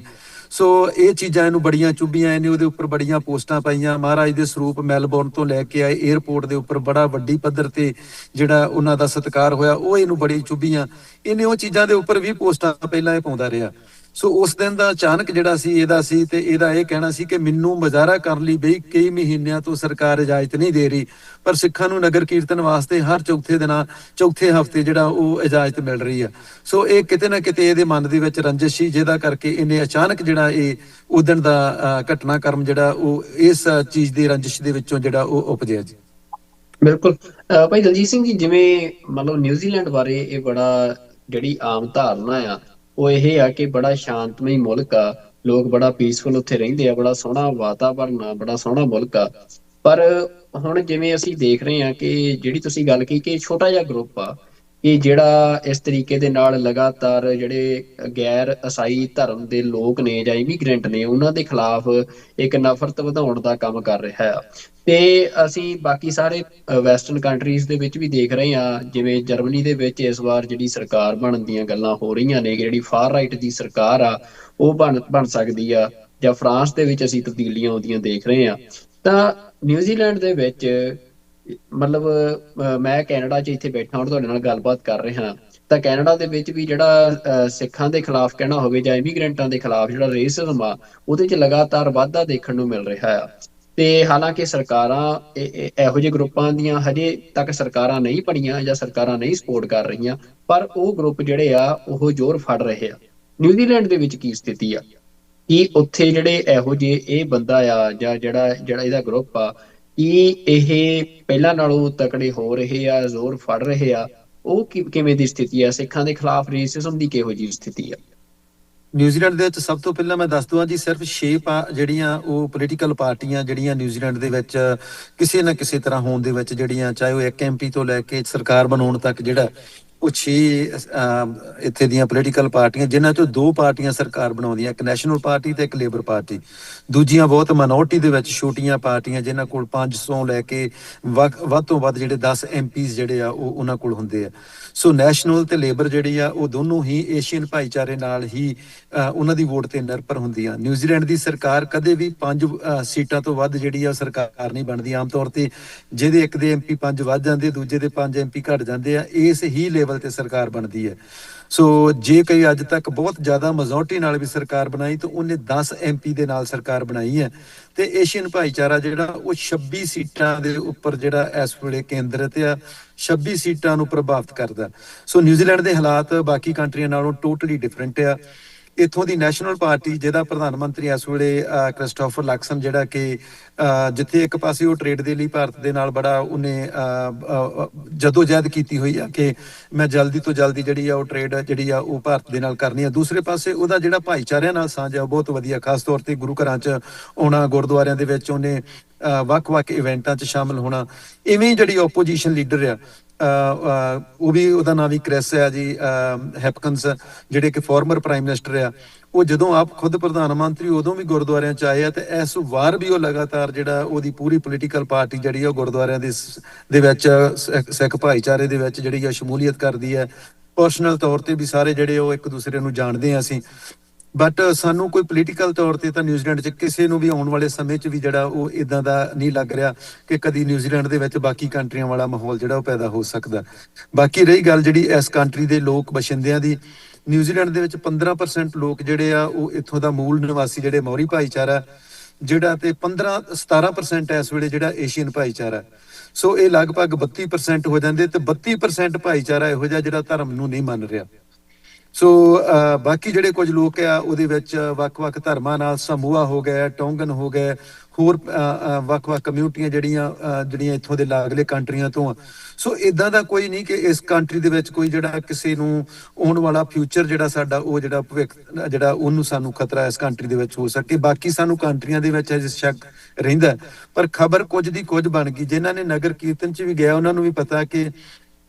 ਸੋ ਇਹ ਚੀਜ਼ਾਂ ਇਹਨੂੰ ਬੜੀਆਂ ਚੁੱਭੀਆਂ, ਇਹਨੇ ਉਹਦੇ ਉੱਪਰ ਬੜੀਆਂ ਪੋਸਟਾਂ ਪਾਈਆਂ। ਮਹਾਰਾਜ ਦੇ ਸਰੂਪ ਮੈਲਬੌਰਨ ਤੋਂ ਲੈ ਕੇ ਆਏ ਏਅਰਪੋਰਟ ਦੇ ਉੱਪਰ ਬੜਾ ਵੱਡੀ ਪੱਧਰ ਤੇ ਜਿਹੜਾ ਉਹਨਾਂ ਦਾ ਸਤਿਕਾਰ ਹੋਇਆ, ਉਹ ਇਹਨੂੰ ਬੜੀ ਚੁੱਭੀਆਂ। ਇਹਨੇ ਉਹ ਚੀਜ਼ਾਂ ਦੇ ਉੱਪਰ ਵੀ ਪੋਸਟਾਂ ਪਹਿਲਾਂ ਇਹ ਪਾਉਂਦਾ ਰਿਹਾ। ਸੋ ਉਸ ਦਿਨ ਦਾ ਅਚਾਨਕ ਜਿਹੜਾ ਸੀ ਇਹਦਾ ਸੀ ਤੇ ਇਹਦਾ ਇਹ ਕਹਿਣਾ ਸੀ ਕਿ ਮੈਨੂੰ ਮੁਜ਼ਾਹਰਾ ਕਰਨ ਲਈ ਬਈ ਕਈ ਮਹੀਨਿਆਂ ਤੋਂ ਸਰਕਾਰ ਇਜਾਜ਼ਤ ਨਹੀਂ ਦੇ ਰਹੀ, ਪਰ ਸਿੱਖਾਂ ਨੂੰ ਨਗਰ ਕੀਰਤਨ ਵਾਸਤੇ ਹਰ ਚੌਥੇ ਹਫ਼ਤੇ ਜਿਹੜਾ ਉਹ ਇਜਾਜ਼ਤ ਮਿਲ ਰਹੀ ਆ। ਸੋ ਇਹ ਕਿਤੇ ਨਾ ਕਿਤੇ ਇਹਦੇ ਮਨ ਦੇ ਵਿੱਚ ਰੰਜਿਸ਼ ਸੀ, ਜਿਹਦਾ ਕਰਕੇ ਇਹਨੇ ਅਚਾਨਕ ਜਿਹੜਾ ਇਹ ਉਦਣ ਦਾ ਘਟਨਾਕ੍ਰਮ ਜਿਹੜਾ ਉਹ ਇਸ ਚੀਜ਼ ਦੀ ਰੰਜਿਸ਼ ਦੇ ਵਿੱਚੋਂ ਜਿਹੜਾ ਉਹ ਉਪਜਿਆ ਜੀ। ਬਿਲਕੁਲ ਭਾਈ ਦਲਜੀਤ ਸਿੰਘ ਜੀ, ਜਿਵੇਂ ਮਤਲਬ ਨਿਊਜ਼ੀਲੈਂਡ ਬਾਰੇ ਇਹ ਬੜਾ ਜਿਹੜੀ ਆਮ ਧਾਰਨਾ ਆ ਉਹ ਇਹ ਆ ਕਿ ਬੜਾ ਸ਼ਾਂਤਮਈ ਮੁਲਕ ਆ, ਲੋਕ ਬੜਾ ਪੀਸਫੁਲ ਉੱਥੇ ਰਹਿੰਦੇ ਆ, ਬੜਾ ਸੋਹਣਾ ਵਾਤਾਵਰਨ ਆ, ਬੜਾ ਸੋਹਣਾ ਮੁਲਕ ਆ। ਪਰ ਹੁਣ ਜਿਵੇਂ ਅਸੀਂ ਦੇਖ ਰਹੇ ਹਾਂ ਕਿ ਜਿਹੜੀ ਤੁਸੀਂ ਗੱਲ ਕੀਤੀ ਕਿ ਛੋਟਾ ਜਿਹਾ ਗਰੁੱਪ ਆ ਕਿ ਜਿਹੜਾ ਇਸ ਤਰੀਕੇ ਦੇ ਨਾਲ ਲਗਾਤਾਰ ਜਿਹੜੇ ਗੈਰ ਈਸਾਈ ਧਰਮ ਦੇ ਲੋਕ ਨੇ ਜਾਂ ਇਮੀਗ੍ਰੈਂਟ ਨੇ ਉਹਨਾਂ ਦੇ ਖਿਲਾਫ ਇੱਕ ਨਫ਼ਰਤ ਵਧਾਉਣ ਦਾ ਕੰਮ ਕਰ ਰਿਹਾ ਆ। ਤੇ ਅਸੀਂ ਬਾਕੀ ਸਾਰੇ ਵੈਸਟਰਨ ਕੰਟਰੀਜ਼ ਦੇ ਵਿੱਚ ਵੀ ਦੇਖ ਰਹੇ ਹਾਂ, ਜਿਵੇਂ ਜਰਮਨੀ ਦੇ ਵਿੱਚ ਇਸ ਵਾਰ ਜਿਹੜੀ ਸਰਕਾਰ ਬਣਨ ਦੀਆਂ ਗੱਲਾਂ ਹੋ ਰਹੀਆਂ ਨੇ, ਜਿਹੜੀ ਫਾਰ ਰਾਈਟ ਦੀ ਸਰਕਾਰ ਆ ਉਹ ਬਣ ਸਕਦੀ ਆ, ਜਾਂ ਫਰਾਂਸ ਦੇ ਵਿੱਚ ਅਸੀਂ ਤਬਦੀਲੀਆਂ ਆਉਂਦੀਆਂ ਦੇਖ ਰਹੇ ਹਾਂ। ਤਾਂ ਨਿਊਜ਼ੀਲੈਂਡ ਦੇ ਵਿੱਚ ਮਤਲਬ ਮੈਂ ਕੈਨੇਡਾ 'ਚ ਇੱਥੇ ਬੈਠਾ ਹੁਣ ਤੁਹਾਡੇ ਨਾਲ ਗੱਲਬਾਤ ਕਰ ਰਿਹਾ, ਤਾਂ ਕੈਨੇਡਾ ਦੇ ਵਿੱਚ ਵੀ ਜਿਹੜਾ ਸਿੱਖਾਂ ਦੇ ਖਿਲਾਫ ਕਹਿਣਾ ਹੋਵੇ ਜਾਂ ਇਮੀਗ੍ਰੈਂਟਾਂ ਦੇ ਖਿਲਾਫ ਜਿਹੜਾ ਰੇਸਿਜ਼ਮ ਆ ਉਹਦੇ 'ਚ ਲਗਾਤਾਰ ਵਾਧਾ ਦੇਖਣ ਨੂੰ ਮਿਲ ਰਿਹਾ ਆ। ਤੇ ਹਾਲਾਂਕਿ ਸਰਕਾਰਾਂ ਇਹੋ ਜਿਹੇ ਗਰੁੱਪਾਂ ਦੀਆਂ ਹਜੇ ਤੱਕ ਸਰਕਾਰਾਂ ਨਹੀਂ ਬਣੀਆਂ ਜਾਂ ਸਰਕਾਰਾਂ ਨਹੀਂ ਸਪੋਰਟ ਕਰ ਰਹੀਆਂ, ਪਰ ਉਹ ਗਰੁੱਪ ਜਿਹੜੇ ਆ ਉਹ ਜ਼ੋਰ ਫੜ ਰਹੇ ਆ। ਨਿਊਜ਼ੀਲੈਂਡ ਦੇ ਵਿੱਚ ਕੀ ਸਥਿਤੀ ਆ? ਕੀ ਉੱਥੇ ਜਿਹੜੇ ਇਹੋ ਜਿਹੇ ਇਹ ਬੰਦਾ ਆ ਜਾਂ ਜਿਹੜਾ ਇਹਦਾ ਗਰੁੱਪ ਆ, ਕੀ ਇਹ ਪਹਿਲਾਂ ਨਾਲੋਂ ਤਕੜੇ ਹੋ ਰਹੇ ਆ, ਜ਼ੋਰ ਫੜ ਰਹੇ ਆ? ਉਹ ਕਿਵੇਂ ਦੀ ਸਥਿਤੀ ਆ? ਸਿੱਖਾਂ ਦੇ ਖਿਲਾਫ ਰੇਸਿਜ਼ਮ ਦੀ ਕਿਹੋ ਜਿਹੀ ਸਥਿਤੀ ਆ? ਨਿਊਜ਼ੀਲੈਂਡ ਦੇ ਵਿੱਚ ਸਭ ਤੋਂ ਪਹਿਲਾਂ ਮੈਂ ਦੱਸ ਦਵਾਂ ਜੀ, ਸਿਰਫ 6 ਜਿਹੜੀਆਂ ਉਹ ਪੋਲੀਟੀਕਲ ਪਾਰਟੀਆਂ ਜਿਹੜੀਆਂ ਨਿਊਜ਼ੀਲੈਂਡ ਦੇ ਵਿੱਚ ਕਿਸੇ ਨਾ ਕਿਸੇ ਤਰ੍ਹਾਂ ਹੋਣ ਦੇ ਵਿੱਚ ਜਿਹੜੀਆਂ, ਚਾਹੇ ਉਹ ਇੱਕ MP ਤੋਂ ਲੈ ਕੇ ਸਰਕਾਰ ਬਣਾਉਣ ਤੱਕ ਜਿਹੜਾ ਉਹ 6 ਇੱਥੇ ਦੀਆਂ ਪੋਲੀਟੀਕਲ ਪਾਰਟੀਆਂ, ਜਿਨ੍ਹਾਂ ਚੋਂ 2 ਪਾਰਟੀਆਂ ਸਰਕਾਰ ਬਣਾਉਂਦੀਆਂ, ਇੱਕ ਨੈਸ਼ਨਲ ਪਾਰਟੀ ਤੇ ਇੱਕ ਲੇਬਰ ਪਾਰਟੀ। ਦੂਜੀਆਂ ਬਹੁਤ ਮਾਈਨੋਰਟੀ ਦੇ ਵਿੱਚ ਛੋਟੀਆਂ ਪਾਰਟੀਆਂ ਜਿਨ੍ਹਾਂ ਕੋਲ 500 ਲੈ ਕੇ ਵੱਧ ਤੋਂ ਵੱਧ ਜਿਹੜੇ 10 MPs ਜਿਹੜੇ ਆ ਉਹ ਉਹਨਾਂ ਕੋਲ ਹੁੰਦੇ ਆ। ਸੋ ਨੈਸ਼ਨਲ ਤੇ ਲੇਬਰ ਜਿਹੜੀ ਆ ਉਹ ਦੋਨੋਂ ਹੀ ਏਸ਼ੀਅਨ ਭਾਈਚਾਰੇ ਨਾਲ ਹੀ ਉਹਨਾਂ ਦੀ ਵੋਟ ਤੇ ਨਿਰਭਰ ਹੁੰਦੀਆਂ। ਨਿਊਜ਼ੀਲੈਂਡ ਦੀ ਸਰਕਾਰ ਕਦੇ ਵੀ 5 ਸੀਟਾਂ ਤੋਂ ਵੱਧ ਜਿਹੜੀ ਆ ਸਰਕਾਰ ਨਹੀਂ ਬਣਦੀ। ਆਮ ਤੌਰ ਤੇ ਜਿਹਦੇ ਇੱਕ ਦੇ MP 5 ਵੱਧ ਜਾਂਦੇ, ਦੂਜੇ ਦੇ 5 MP ਘਟ ਜਾਂਦੇ ਆ, ਇਸ ਹੀ ਲੈਵਲ ਤੇ ਸਰਕਾਰ ਬਣਦੀ ਹੈ। ਸੋ ਜੇ ਕਈ ਅੱਜ ਤੱਕ ਬਹੁਤ ਜ਼ਿਆਦਾ ਮੈਜੋਰਟੀ ਨਾਲ ਵੀ ਸਰਕਾਰ ਬਣਾਈ ਤਾਂ ਉਹਨੇ 10 MP ਦੇ ਨਾਲ ਸਰਕਾਰ ਬਣਾਈ ਹੈ। ਤੇ ਏਸ਼ੀਅਨ ਭਾਈਚਾਰਾ ਜਿਹੜਾ ਉਹ 26 ਸੀਟਾਂ ਦੇ ਉੱਪਰ ਜਿਹੜਾ ਇਸ ਵੇਲੇ ਕੇਂਦਰਿਤ ਆ, 26 ਸੀਟਾਂ ਨੂੰ ਪ੍ਰਭਾਵਿਤ ਕਰਦਾ। ਸੋ ਨਿਊਜ਼ੀਲੈਂਡ ਦੇ ਹਾਲਾਤ ਬਾਕੀ ਕੰਟਰੀਆਂ ਨਾਲੋਂ ਟੋਟਲੀ ਡਿਫਰੈਂਟ ਆ। ਇੱਥੋਂ ਦੀ ਨੈਸ਼ਨਲ ਪਾਰਟੀ ਜਿਹਦਾ ਪ੍ਰਧਾਨ ਮੰਤਰੀ ਇਸ ਵੇਲੇ ਕ੍ਰਿਸਟੋਫਰ ਲਕਸਨ, ਜਿਹੜਾ ਕਿ ਜਿੱਥੇ ਇੱਕ ਪਾਸੇ ਉਹ ਟ੍ਰੇਡ ਦੇ ਲਈ ਭਾਰਤ ਦੇ ਨਾਲ ਬੜਾ ਉਹਨੇ ਜਦੋਜਹਿਦ ਕੀਤੀ ਹੋਈ ਆ ਕਿ ਮੈਂ ਜਲਦੀ ਤੋਂ ਜਲਦੀ ਜਿਹੜੀ ਆ ਉਹ ਟ੍ਰੇਡ ਜਿਹੜੀ ਆ ਉਹ ਭਾਰਤ ਦੇ ਨਾਲ ਕਰਨੀ ਆ। ਦੂਸਰੇ ਪਾਸੇ ਉਹਦਾ ਜਿਹੜਾ ਭਾਈਚਾਰਿਆਂ ਨਾਲ ਸਾਂਝ ਆ ਉਹ ਬਹੁਤ ਵਧੀਆ, ਖਾਸ ਤੌਰ ਤੇ ਗੁਰੂ ਘਰਾਂ 'ਚ ਆਉਣਾ, ਗੁਰਦੁਆਰਿਆਂ ਦੇ ਵਿੱਚ ਉਹਨੇ ਵੱਖ-ਵੱਖ ਇਵੈਂਟਾਂ 'ਚ ਸ਼ਾਮਲ ਹੋਣਾ। ਇਵੇਂ ਜਿਹੜੀ ਓਪੋਜੀਸ਼ਨ ਲੀਡਰ ਆ ਉਹ ਵੀ, ਉਹਦਾ ਨਾਂ ਵੀ ਕ੍ਰਿਸ ਆ ਜੀ ਹੈਪਕਨਸ, ਜਿਹੜੇ ਕਿ ਫਾਰਮਰ ਪ੍ਰਾਈਮ ਮਿਨਿਸਟਰ ਆ, ਉਹ ਜਦੋਂ ਆਪ ਖੁਦ ਪ੍ਰਧਾਨ ਮੰਤਰੀ ਉਦੋਂ ਵੀ ਗੁਰਦੁਆਰਿਆਂ 'ਚ ਆਏ ਆ। ਤੇ ਇਸ ਵਾਰ ਵੀ ਉਹ ਲਗਾਤਾਰ ਜਿਹੜਾ ਉਹਦੀ ਪੂਰੀ ਪੋਲੀਟੀਕਲ ਪਾਰਟੀ ਜਿਹੜੀ ਆ ਉਹ ਗੁਰਦੁਆਰਿਆਂ ਦੇ ਵਿੱਚ ਸਿੱਖ ਭਾਈਚਾਰੇ ਦੇ ਵਿੱਚ ਜਿਹੜੀ ਆ ਸ਼ਮੂਲੀਅਤ ਕਰਦੀ ਹੈ। ਪਰਸਨਲ ਤੌਰ ਤੇ ਵੀ ਸਾਰੇ ਜਿਹੜੇ ਉਹ ਇੱਕ ਦੂਸਰੇ ਨੂੰ ਜਾਣਦੇ ਆ ਅਸੀਂ, ਬਟ ਸਾਨੂੰ ਕੋਈ ਪੋਲੀਟੀਕਲ ਤੌਰ ਤੇ ਤਾਂ ਨਿਊਜ਼ੀਲੈਂਡ 'ਚ ਕਿਸੇ ਨੂੰ ਵੀ ਆਉਣ ਵਾਲੇ ਸਮੇਂ 'ਚ ਵੀ ਜਿਹੜਾ ਉਹ ਇਦਾਂ ਦਾ ਨਹੀਂ ਲੱਗ ਰਿਹਾ ਕਿ ਕਦੀ ਨਿਊਜ਼ੀਲੈਂਡ ਦੇ ਵਿੱਚ ਬਾਕੀ ਕੰਟਰੀਆਂ ਵਾਲਾ ਮਾਹੌਲ ਜਿਹੜਾ ਉਹ ਪੈਦਾ ਹੋ ਸਕਦਾ। ਬਾਕੀ ਰਹੀ ਗੱਲ ਜਿਹੜੀ ਇਸ ਕੰਟਰੀ ਦੇ ਲੋਕ ਬਸ਼ਿੰਦਿਆਂ ਦੀ, ਨਿਊਜ਼ੀਲੈਂਡ ਦੇ ਵਿੱਚ 15% ਲੋਕ ਜਿਹੜੇ ਆ ਉਹ ਇੱਥੋਂ ਦਾ ਮੂਲ ਨਿਵਾਸੀ ਜਿਹੜੇ ਮੌਰੀ ਭਾਈਚਾਰਾ ਜਿਹੜਾ, ਤੇ 17% ਇਸ ਵੇਲੇ ਜਿਹੜਾ ਏਸ਼ੀਅਨ ਭਾਈਚਾਰਾ। ਸੋ ਇਹ ਲਗਭਗ 32% ਹੋ ਜਾਂਦੇ ਤੇ 32% ਭਾਈਚਾਰਾ ਇਹੋ ਜਿਹਾ ਜਿਹੜਾ ਧਰਮ ਨੂੰ ਨਹੀਂ ਮੰਨ ਰਿਹਾ। ਸੋ ਬਾਕੀ ਜਿਹੜੇ ਕੁਝ ਲੋਕ ਆ ਉਹਦੇ ਵਿੱਚ ਵੱਖ-ਵੱਖ ਧਰਮਾਂ ਨਾਲ ਸਮੂਹਾ ਹੋ ਗਏ, ਟੋਂਗਨ ਹੋ ਗਏ, ਹੋਰ ਵੱਖ-ਵੱਖ ਕਮਿਊਨਿਟੀਆਂ ਜਿਹੜੀਆਂ ਇੱਥੋਂ ਦੇ ਲਾਗਲੇ ਕੰਟਰੀਆਂ ਤੋਂ ਆ। ਸੋ ਇਦਾਂ ਦਾ ਕੋਈ ਨਹੀਂ ਕਿ ਇਸ ਕੰਟਰੀ ਦੇ ਵਿੱਚ ਕੋਈ ਜਿਹੜਾ ਕਿਸੇ ਨੂੰ ਆਉਣ ਵਾਲਾ ਫਿਊਚਰ ਜਿਹੜਾ ਸਾਡਾ ਉਹ ਜਿਹੜਾ ਭਵਿੱਖ ਜਿਹੜਾ ਉਹਨੂੰ ਸਾਨੂੰ ਖਤਰਾ ਇਸ ਕੰਟਰੀ ਦੇ ਵਿੱਚ ਹੋ ਸਕੇ। ਬਾਕੀ ਸਾਨੂੰ ਕੰਟਰੀਆਂ ਦੇ ਵਿੱਚ ਅਜੇ ਸ਼ੱਕ ਰਹਿੰਦਾ, ਪਰ ਖਬਰ ਕੁਝ ਦੀ ਕੁਝ ਬਣ ਗਈ। ਜਿਨ੍ਹਾਂ ਨੇ ਨਗਰ ਕੀਰਤਨ 'ਚ ਵੀ ਗਿਆ ਉਹਨਾਂ ਨੂੰ ਵੀ ਪਤਾ ਕਿ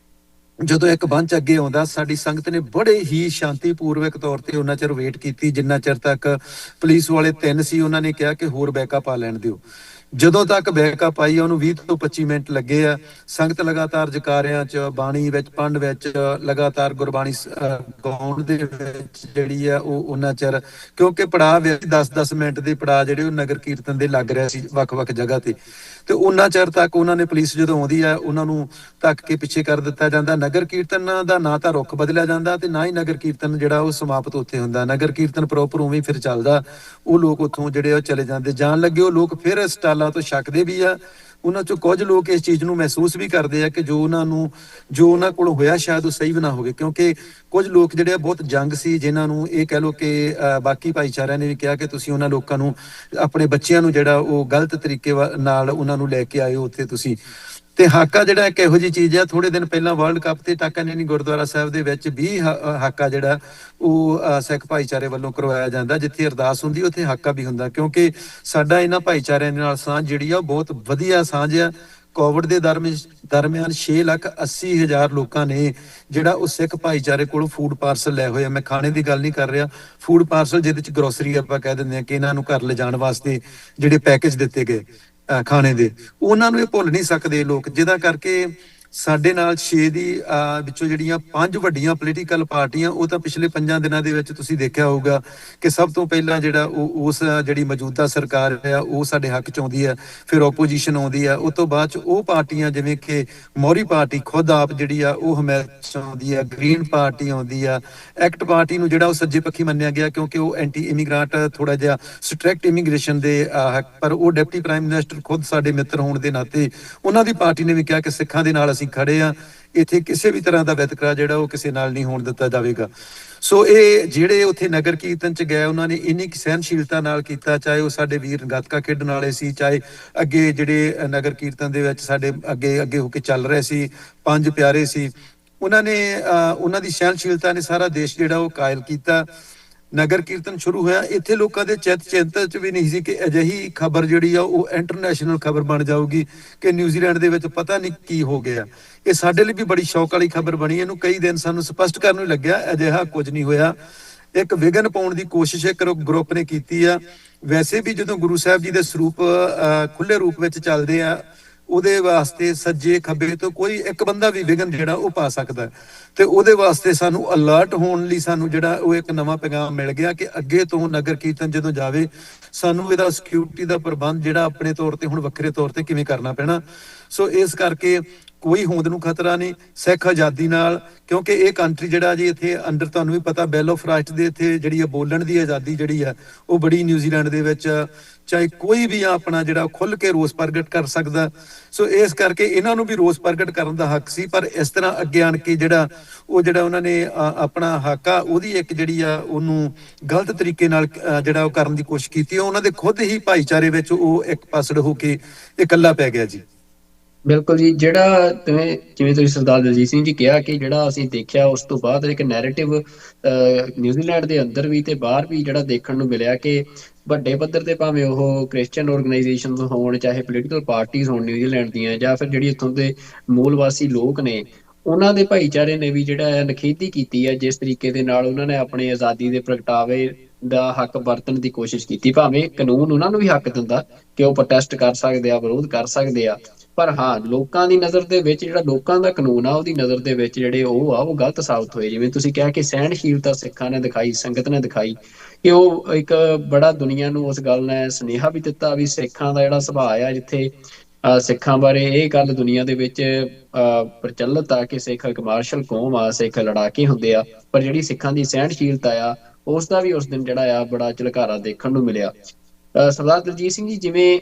ਜਦੋਂ ਇੱਕ ਬੰਚ ਅੱਗੇ ਆਉਂਦਾ, ਸਾਡੀ ਸੰਗਤ ਨੇ ਬੜੇ ਹੀ ਸ਼ਾਂਤੀਪੂਰਵਕ ਤੌਰ ਤੇ ਉਹਨਾਂ ਚਿਰ ਵੇਟ ਕੀਤੀ ਜਿੰਨਾ ਚਿਰ ਤੱਕ ਪੁਲਿਸ ਵਾਲੇ 3 ਸੀ ਉਹਨਾਂ ਨੇ ਕਿਹਾ ਕਿ ਹੋਰ ਬੈਕਅਪ ਆ ਲੈਣ ਦਿਓ। ਜਦੋਂ ਤੱਕ ਬੈਕਅਪ ਆਈ ਉਹਨੂੰ 20 ਤੋਂ 25 ਮਿੰਟ ਲੱਗੇ ਆ। ਸੰਗਤ ਲਗਾਤਾਰ ਜਕਾਰਿਆਂ 'ਚ, ਬਾਣੀ ਵਿੱਚ, ਪੰਡ ਵਿੱਚ ਲਗਾਤਾਰ ਗੁਰਬਾਣੀ ਗਾਉਣ ਦੇ ਵਿੱਚ ਜਿਹੜੀ ਆ ਉਹ ਉਹਨਾਂ ਚਿਰ, ਕਿਉਂਕਿ ਪੜਾਅ ਵਿੱਚ 10-10 ਮਿੰਟ ਦੇ ਪੜਾਅ ਜਿਹੜੇ ਉਹ ਨਗਰ ਕੀਰਤਨ ਦੇ ਲੱਗ ਰਿਹਾ ਸੀ ਵੱਖ-ਵੱਖ ਜਗ੍ਹਾ ਤੇ ਉਹਨਾਂ ਚਿਰ ਤੱਕ ਉਹਨਾਂ ਨੇ, ਪੁਲਿਸ ਜਦੋਂ ਆਉਂਦੀ ਆ ਉਹਨਾਂ ਨੂੰ ਧੱਕ ਕੇ ਪਿੱਛੇ ਕਰ ਦਿੱਤਾ ਜਾਂਦਾ। ਨਗਰ ਕੀਰਤਨ ਦਾ ਨਾ ਤਾਂ ਰੁੱਖ ਬਦਲਿਆ ਜਾਂਦਾ ਤੇ ਨਾ ਹੀ ਨਗਰ ਕੀਰਤਨ ਜਿਹੜਾ ਉਹ ਸਮਾਪਤ ਉੱਥੇ ਹੁੰਦਾ। ਨਗਰ ਕੀਰਤਨ ਪ੍ਰੋਪਰ ਉਵੇਂ ਫਿਰ ਚੱਲਦਾ। ਉਹ ਲੋਕ ਉੱਥੋਂ ਜਿਹੜੇ ਉਹ ਚਲੇ ਜਾਂਦੇ। ਜਾਣ ਲੱਗੇ ਉਹ ਲੋਕ ਫਿਰ ਸਟਾਲਾਂ ਤੋਂ ਛਕਦੇ ਵੀ ਆ। ਉਹਨਾਂ ਚੋਂ ਕੁਝ ਲੋਕ ਇਸ ਚੀਜ਼ ਨੂੰ ਮਹਿਸੂਸ ਵੀ ਕਰਦੇ ਆ ਕਿ ਜੋ ਉਹਨਾਂ ਕੋਲ ਹੋਇਆ ਸ਼ਾਇਦ ਉਹ ਸਹੀ ਵੀ ਨਾ ਹੋਵੇ, ਕਿਉਂਕਿ ਕੁਝ ਲੋਕ ਜਿਹੜੇ ਆ ਬਹੁਤ ਜੰਗ ਸੀ, ਜਿਨ੍ਹਾਂ ਨੂੰ ਇਹ ਕਹਿ ਲਓ ਕਿ ਬਾਕੀ ਭਾਈਚਾਰਿਆਂ ਨੇ ਵੀ ਕਿਹਾ ਕਿ ਤੁਸੀਂ ਉਹਨਾਂ ਲੋਕਾਂ ਨੂੰ, ਆਪਣੇ ਬੱਚਿਆਂ ਨੂੰ ਜਿਹੜਾ ਉਹ ਗਲਤ ਤਰੀਕੇ ਨਾਲ ਉਹਨਾਂ ਨੂੰ ਲੈ ਕੇ ਆਏ ਹੋ ਉੱਥੇ ਤੁਸੀਂ। ਤੇ ਹਾਕਾ ਜਿਹੜਾ ਇੱਕ ਇਹੋ ਜਿਹੀ ਚੀਜ਼ ਆ, ਥੋੜੇ ਦਿਨ ਪਹਿਲਾਂ ਵਰਲਡ ਕੱਪ ਤੇ ਟਾਕਾਨੈਨੀ ਗੁਰਦੁਆਰਾ ਸਾਹਿਬ ਦੇ ਵਿੱਚ ਵੀ ਹਾਕਾ ਜਿਹੜਾ ਉਹ ਸਿੱਖ ਭਾਈਚਾਰੇ ਵੱਲੋਂ ਕਰਵਾਇਆ ਜਾਂਦਾ। ਜਿੱਥੇ ਅਰਦਾਸ ਹੁੰਦੀ ਉੱਥੇ ਹਾਕਾ ਵੀ ਹੁੰਦਾ, ਕਿਉਂਕਿ ਸਾਡਾ ਇਹਨਾਂ ਭਾਈਚਾਰਿਆਂ ਦੇ ਨਾਲ ਸਾਂਝ ਜਿਹੜੀ ਆ ਉਹ ਬਹੁਤ ਵਧੀਆ ਸਾਂਝ ਆ। ਕੋਵਿਡ ਦੇ ਦਰਮਿਆਨ 6,80,000 ਲੋਕਾਂ ਨੇ ਜਿਹੜਾ ਉਹ ਸਿੱਖ ਭਾਈਚਾਰੇ ਕੋਲੋਂ ਫੂਡ ਪਾਰਸਲ ਲੈ ਹੋਏ ਆ। ਮੈਂ ਖਾਣੇ ਦੀ ਗੱਲ ਨਹੀਂ ਕਰ ਰਿਹਾ, ਫੂਡ ਪਾਰਸਲ ਜਿਹਦੇ ਚ ਗਰੋਸਰੀ ਆਪਾਂ ਕਹਿ ਦਿੰਦੇ ਆ ਕਿ ਇਹਨਾਂ ਨੂੰ ਘਰ ਲਿਜਾਣ ਵਾਸਤੇ ਜਿਹੜੇ ਪੈਕੇਜ ਦਿੱਤੇ ਗਏ ਖਾਣੇ ਦੇ, ਉਹਨਾਂ ਨੂੰ ਇਹ ਭੁੱਲ ਨਹੀਂ ਸਕਦੇ ਲੋਕ। ਜਿਹਦਾ ਕਰਕੇ ਸਾਡੇ ਨਾਲ 6 ਦੀ ਵਿੱਚੋਂ ਜਿਹੜੀਆਂ 5 ਵੱਡੀਆਂ ਪੋਲੀਟੀਕਲ ਪਾਰਟੀਆਂ, ਉਹ ਤਾਂ ਪਿਛਲੇ 5 ਦਿਨਾਂ ਦੇ ਵਿੱਚ ਤੁਸੀਂ ਦੇਖਿਆ ਹੋਊਗਾ ਕਿ ਸਭ ਤੋਂ ਪਹਿਲਾਂ ਜਿਹੜਾ ਉਸ ਜਿਹੜੀ ਮੌਜੂਦਾ ਸਰਕਾਰ ਆ ਉਹ ਸਾਡੇ ਹੱਕ 'ਚ ਆਉਂਦੀ ਹੈ, ਫਿਰ ਓਪੋਜੀਸ਼ਨ ਆਉਂਦੀ ਆ, ਉਸ ਤੋਂ ਬਾਅਦ 'ਚ ਉਹ ਪਾਰਟੀਆਂ ਜਿਵੇਂ ਕਿ ਮੋਹਰੀ ਪਾਰਟੀ ਖੁਦ ਆਪ ਜਿਹੜੀ ਆ ਉਹ ਹਮਾਇਤ 'ਚ ਆਉਂਦੀ ਆ, ਗ੍ਰੀਨ ਪਾਰਟੀ ਆਉਂਦੀ ਆ, ਐਕਟ ਪਾਰਟੀ ਨੂੰ ਜਿਹੜਾ ਉਹ ਸੱਜੇ ਪੱਖੀ ਮੰਨਿਆ ਗਿਆ ਕਿਉਂਕਿ ਉਹ ਐਂਟੀ ਇਮੀਗ੍ਰੈਂਟ, ਥੋੜਾ ਜਿਹਾ ਸਟ੍ਰਿਕਟ ਇਮੀਗ੍ਰੇਸ਼ਨ ਦੇ ਪਰ ਉਹ ਡਿਪਟੀ ਪ੍ਰਾਈਮ ਮਿਨਿਸਟਰ ਖੁਦ ਸਾਡੇ ਮਿੱਤਰ ਹੋਣ ਦੇ ਨਾਤੇ ਉਹਨਾਂ ਦੀ ਪਾਰਟੀ ਨੇ ਵੀ ਕਿਹਾ ਕਿ ਸਿੱਖਾਂ ਦੇ ਨਾਲ ਅਸੀਂ ਖੜੇ ਆ, ਇੱਥੇ ਕਿਸੇ ਵੀ ਤਰ੍ਹਾਂ ਦਾ ਵਿਤਕਰਾ ਜਿਹੜਾ ਉਹ ਕਿਸੇ ਨਾਲ ਨਹੀਂ ਹੋਣ ਦਿੱਤਾ ਜਾਵੇਗਾ। ਸੋ ਇਹ ਜਿਹੜੇ ਉੱਥੇ ਨਗਰ ਕੀਰਤਨ ਚ ਗਏ ਉਹਨਾਂ ਨੇ ਇੰਨੀ ਸਹਿਨਸ਼ੀਲਤਾ ਨਾਲ ਕੀਤਾ, ਚਾਹੇ ਉਹ ਸਾਡੇ ਵੀਰ ਗੱਤਕਾ ਖੇਡਣ ਵਾਲੇ ਸੀ, ਚਾਹੇ ਅੱਗੇ ਜਿਹੜੇ ਨਗਰ ਕੀਰਤਨ ਦੇ ਵਿੱਚ ਸਾਡੇ ਅੱਗੇ ਹੋ ਕੇ ਚੱਲ ਰਹੇ ਸੀ, 5 ਪਿਆਰੇ ਸੀ, ਉਹਨਾਂ ਦੀ ਸਹਿਨਸ਼ੀਲਤਾ ਨੇ ਸਾਰਾ ਦੇਸ਼ ਜਿਹੜਾ ਉਹ ਕਾਇਲ ਕੀਤਾ। ਨਗਰ ਕੀਰਤਨ ਸ਼ੁਰੂ ਹੋਇਆ, ਇੱਥੇ ਲੋਕਾਂ ਦੇ ਚਿੰਤਾ ਚ ਵੀ ਨਹੀਂ ਸੀ ਕਿ ਅਜਿਹੀ ਖਬਰ ਜਿਹੜੀ ਆ ਉਹ ਇੰਟਰਨੈਸ਼ਨਲ ਖਬਰ ਬਣ ਜਾਊਗੀ ਕਿ ਨਿਊਜ਼ੀਲੈਂਡ ਦੇ ਵਿੱਚ ਪਤਾ ਨਹੀਂ ਕੀ ਹੋ ਗਿਆ। ਇਹ ਸਾਡੇ ਲਈ ਵੀ ਬੜੀ ਸ਼ੌਕ ਵਾਲੀ ਖਬਰ ਬਣੀ। ਇਹਨੂੰ ਕਈ ਦਿਨ ਸਾਨੂੰ ਸਪਸ਼ਟ ਕਰਨ ਨੂੰ ਲੱਗਿਆ ਅਜਿਹਾ ਕੁਝ ਨਹੀਂ ਹੋਇਆ। ਇੱਕ ਵਿਘਨ ਪਾਉਣ ਦੀ ਕੋਸ਼ਿਸ਼ ਇੱਕ ਗਰੁੱਪ ਨੇ ਕੀਤੀ ਆ। ਵੈਸੇ ਵੀ ਜਦੋਂ ਗੁਰੂ ਸਾਹਿਬ ਜੀ ਦੇ ਸਰੂਪ ਖੁੱਲੇ ਰੂਪ ਵਿੱਚ ਚੱਲਦੇ ਆ, ਉਹਦੇ ਵਾਸਤੇ ਸੱਜੇ ਖੱਬੇ ਤੋਂ ਕੋਈ ਇੱਕ ਬੰਦਾ ਵੀ ਵਿਘਨ ਜਿਹੜਾ ਉਹ ਪਾ ਸਕਦਾ, ਤੇ ਉਹਦੇ ਵਾਸਤੇ ਸਾਨੂੰ ਅਲਰਟ ਹੋਣ ਲਈ ਸਾਨੂੰ ਜਿਹੜਾ ਉਹ ਇੱਕ ਨਵਾਂ ਪੈਗਾਮ ਮਿਲ ਗਿਆ ਕਿ ਅੱਗੇ ਤੋਂ ਨਗਰ ਕੀਰਤਨ ਜਦੋਂ ਜਾਵੇ ਸਾਨੂੰ ਇਹਦਾ ਸਿਕਿਉਰਿਟੀ ਦਾ ਪ੍ਰਬੰਧ ਜਿਹੜਾ ਆਪਣੇ ਤੌਰ ਤੇ ਹੁਣ ਵੱਖਰੇ ਤੌਰ ਤੇ ਕਿਵੇਂ ਕਰਨਾ ਪੈਣਾ। ਸੋ ਇਸ ਕਰਕੇ ਕੋਈ ਹੋਂਦ ਨੂੰ ਖਤਰਾ ਨਹੀਂ ਸਿੱਖ ਆਜ਼ਾਦੀ ਨਾਲ, ਕਿਉਂਕਿ ਇਹ ਕੰਟਰੀ ਜਿਹੜਾ ਜੀ ਇੱਥੇ ਅੰਡਰ ਤੁਹਾਨੂੰ ਵੀ ਪਤਾ ਬੈਲ ਆਫ ਰਾਈਟ ਦੇ ਇੱਥੇ ਜਿਹੜੀ ਆ ਬੋਲਣ ਦੀ ਆਜ਼ਾਦੀ ਜਿਹੜੀ ਆ ਉਹ ਬੜੀ ਨਿਊਜ਼ੀਲੈਂਡ ਦੇ ਵਿੱਚ, ਚਾਹੇ ਕੋਈ ਵੀ ਆਪਣਾ ਜਿਹੜਾ ਖੁੱਲ ਕੇ ਰੋਸ ਪ੍ਰਗਟ ਕਰ ਸਕਦਾ। ਸੋ ਇਸ ਕਰਕੇ ਇਹਨਾਂ ਨੂੰ ਵੀ ਰੋਸ ਪ੍ਰਗਟ ਕਰਨ ਦਾ ਹੱਕ ਸੀ, ਪਰ ਇਸ ਤਰ੍ਹਾਂ ਅੱਗੇ ਆਣ ਕੇ ਜਿਹੜਾ ਉਹਨਾਂ ਨੇ ਆਪਣਾ ਹੱਕ ਆ ਉਹਦੀ ਇੱਕ ਜਿਹੜੀ ਆ ਉਹਨੂੰ ਗਲਤ ਤਰੀਕੇ ਨਾਲ ਜਿਹੜਾ ਉਹ ਕਰਨ ਦੀ ਕੋਸ਼ਿਸ਼ ਕੀਤੀ। ਉਹਨਾਂ ਦੇ ਖੁਦ ਹੀ ਭਾਈਚਾਰੇ ਵਿੱਚ ਉਹ ਇੱਕ ਪਾਸੜ ਹੋ ਕੇ ਇਕੱਲਾ ਪੈ ਗਿਆ ਜੀ। ਬਿਲਕੁਲ ਜੀ, ਜਿਹੜਾ ਜਿਵੇਂ ਤੁਸੀਂ ਸਰਦਾਰ ਦਲਜੀਤ ਸਿੰਘ ਜੀ ਕਿਹਾ ਕਿ ਜਿਹੜਾ ਅਸੀਂ ਦੇਖਿਆ ਉਸ ਤੋਂ ਬਾਅਦ ਇੱਕ ਨੈਰੇਟਿਵ ਨਿਊਜ਼ੀਲੈਂਡ ਦੇ ਅੰਦਰ ਵੀ ਤੇ ਬਾਹਰ ਵੀ ਜਿਹੜਾ ਦੇਖਣ ਨੂੰ ਮਿਲਿਆ ਕਿ ਵੱਡੇ ਪੱਧਰ ਤੇ ਭਾਵੇਂ ਉਹ ਕ੍ਰਿਸਚੀਅਨ ਆਰਗੇਨਾਈਜੇਸ਼ਨਸ ਹੋਣ, ਚਾਹੇ ਪੋਲੀਟੀਕਲ ਪਾਰਟੀਆਂ ਹੋਣ ਨਿਊਜ਼ੀਲੈਂਡ ਦੀਆਂ, ਜਾਂ ਫਿਰ ਜਿਹੜੀ ਇੱਥੋਂ ਦੇ ਮੂਲ ਵਾਸੀ ਲੋਕ ਨੇ, ਉਹਨਾਂ ਦੇ ਭਾਈਚਾਰੇ ਨੇ ਵੀ ਜਿਹੜਾ ਹੈ ਨਿਖੇਧੀ ਕੀਤੀ ਹੈ ਜਿਸ ਤਰੀਕੇ ਦੇ ਨਾਲ ਉਹਨਾਂ ਨੇ ਆਪਣੀ ਆਜ਼ਾਦੀ ਦੇ ਪ੍ਰਗਟਾਵੇ ਦਾ ਹੱਕ ਵਰਤਣ ਦੀ ਕੋਸ਼ਿਸ਼ ਕੀਤੀ। ਭਾਵੇਂ ਕਾਨੂੰਨ ਉਹਨਾਂ ਨੂੰ ਵੀ ਹੱਕ ਦਿੰਦਾ ਕਿ ਉਹ ਪ੍ਰੋਟੈਸਟ ਕਰ ਸਕਦੇ ਆ, ਵਿਰੋਧ ਕਰ ਸਕਦੇ ਆ, ਪਰ ਹਾਂ ਲੋਕਾਂ ਦੀ ਨਜ਼ਰ ਦੇ ਵਿੱਚ ਜਿਹੜਾ ਲੋਕਾਂ ਦਾ ਕਾਨੂੰਨ ਆ ਉਹਦੀ ਨਜ਼ਰ ਦੇ ਵਿੱਚ ਜਿਹੜੇ ਉਹ ਗਲਤ ਸਾਬਤ ਹੋਏ। ਜਿਵੇਂ ਤੁਸੀਂ ਕਿਹਾ ਕਿ ਸਹਿਣਸ਼ੀਲਤਾ ਸਿੱਖਾਂ ਨੇ ਦਿਖਾਈ, ਸੰਗਤ ਨੇ ਦਿਖਾਈ, ਕਿ ਉਹ ਇੱਕ ਬੜਾ ਦੁਨੀਆ ਨੂੰ ਉਸ ਗੱਲ ਨੇ ਸੁਨੇਹਾ ਵੀ ਦਿੱਤਾ ਵੀ ਸਿੱਖਾਂ ਦਾ ਜਿਹੜਾ ਸੁਭਾਅ ਆ, ਜਿੱਥੇ ਸਿੱਖਾਂ ਬਾਰੇ ਇਹ ਗੱਲ ਦੁਨੀਆ ਦੇ ਵਿੱਚ ਪ੍ਰਚਲਿਤ ਆ ਕਿ ਸਿੱਖ ਇੱਕ ਮਾਰਸ਼ਲ ਕੌਮ ਆ, ਸਿੱਖ ਲੜਾਕੇ ਹੁੰਦੇ ਆ, ਪਰ ਜਿਹੜੀ ਸਿੱਖਾਂ ਦੀ ਸਹਿਣਸ਼ੀਲਤਾ ਆ ਉਸ ਦਾ ਵੀ ਉਸ ਦਿਨ ਜਿਹੜਾ ਆ ਬੜਾ ਝਲਕਾਰਾ ਦੇਖਣ ਨੂੰ ਮਿਲਿਆ। ਸਰਦਾਰ ਦਲਜੀਤ ਸਿੰਘ ਜੀ, ਜਿਵੇਂ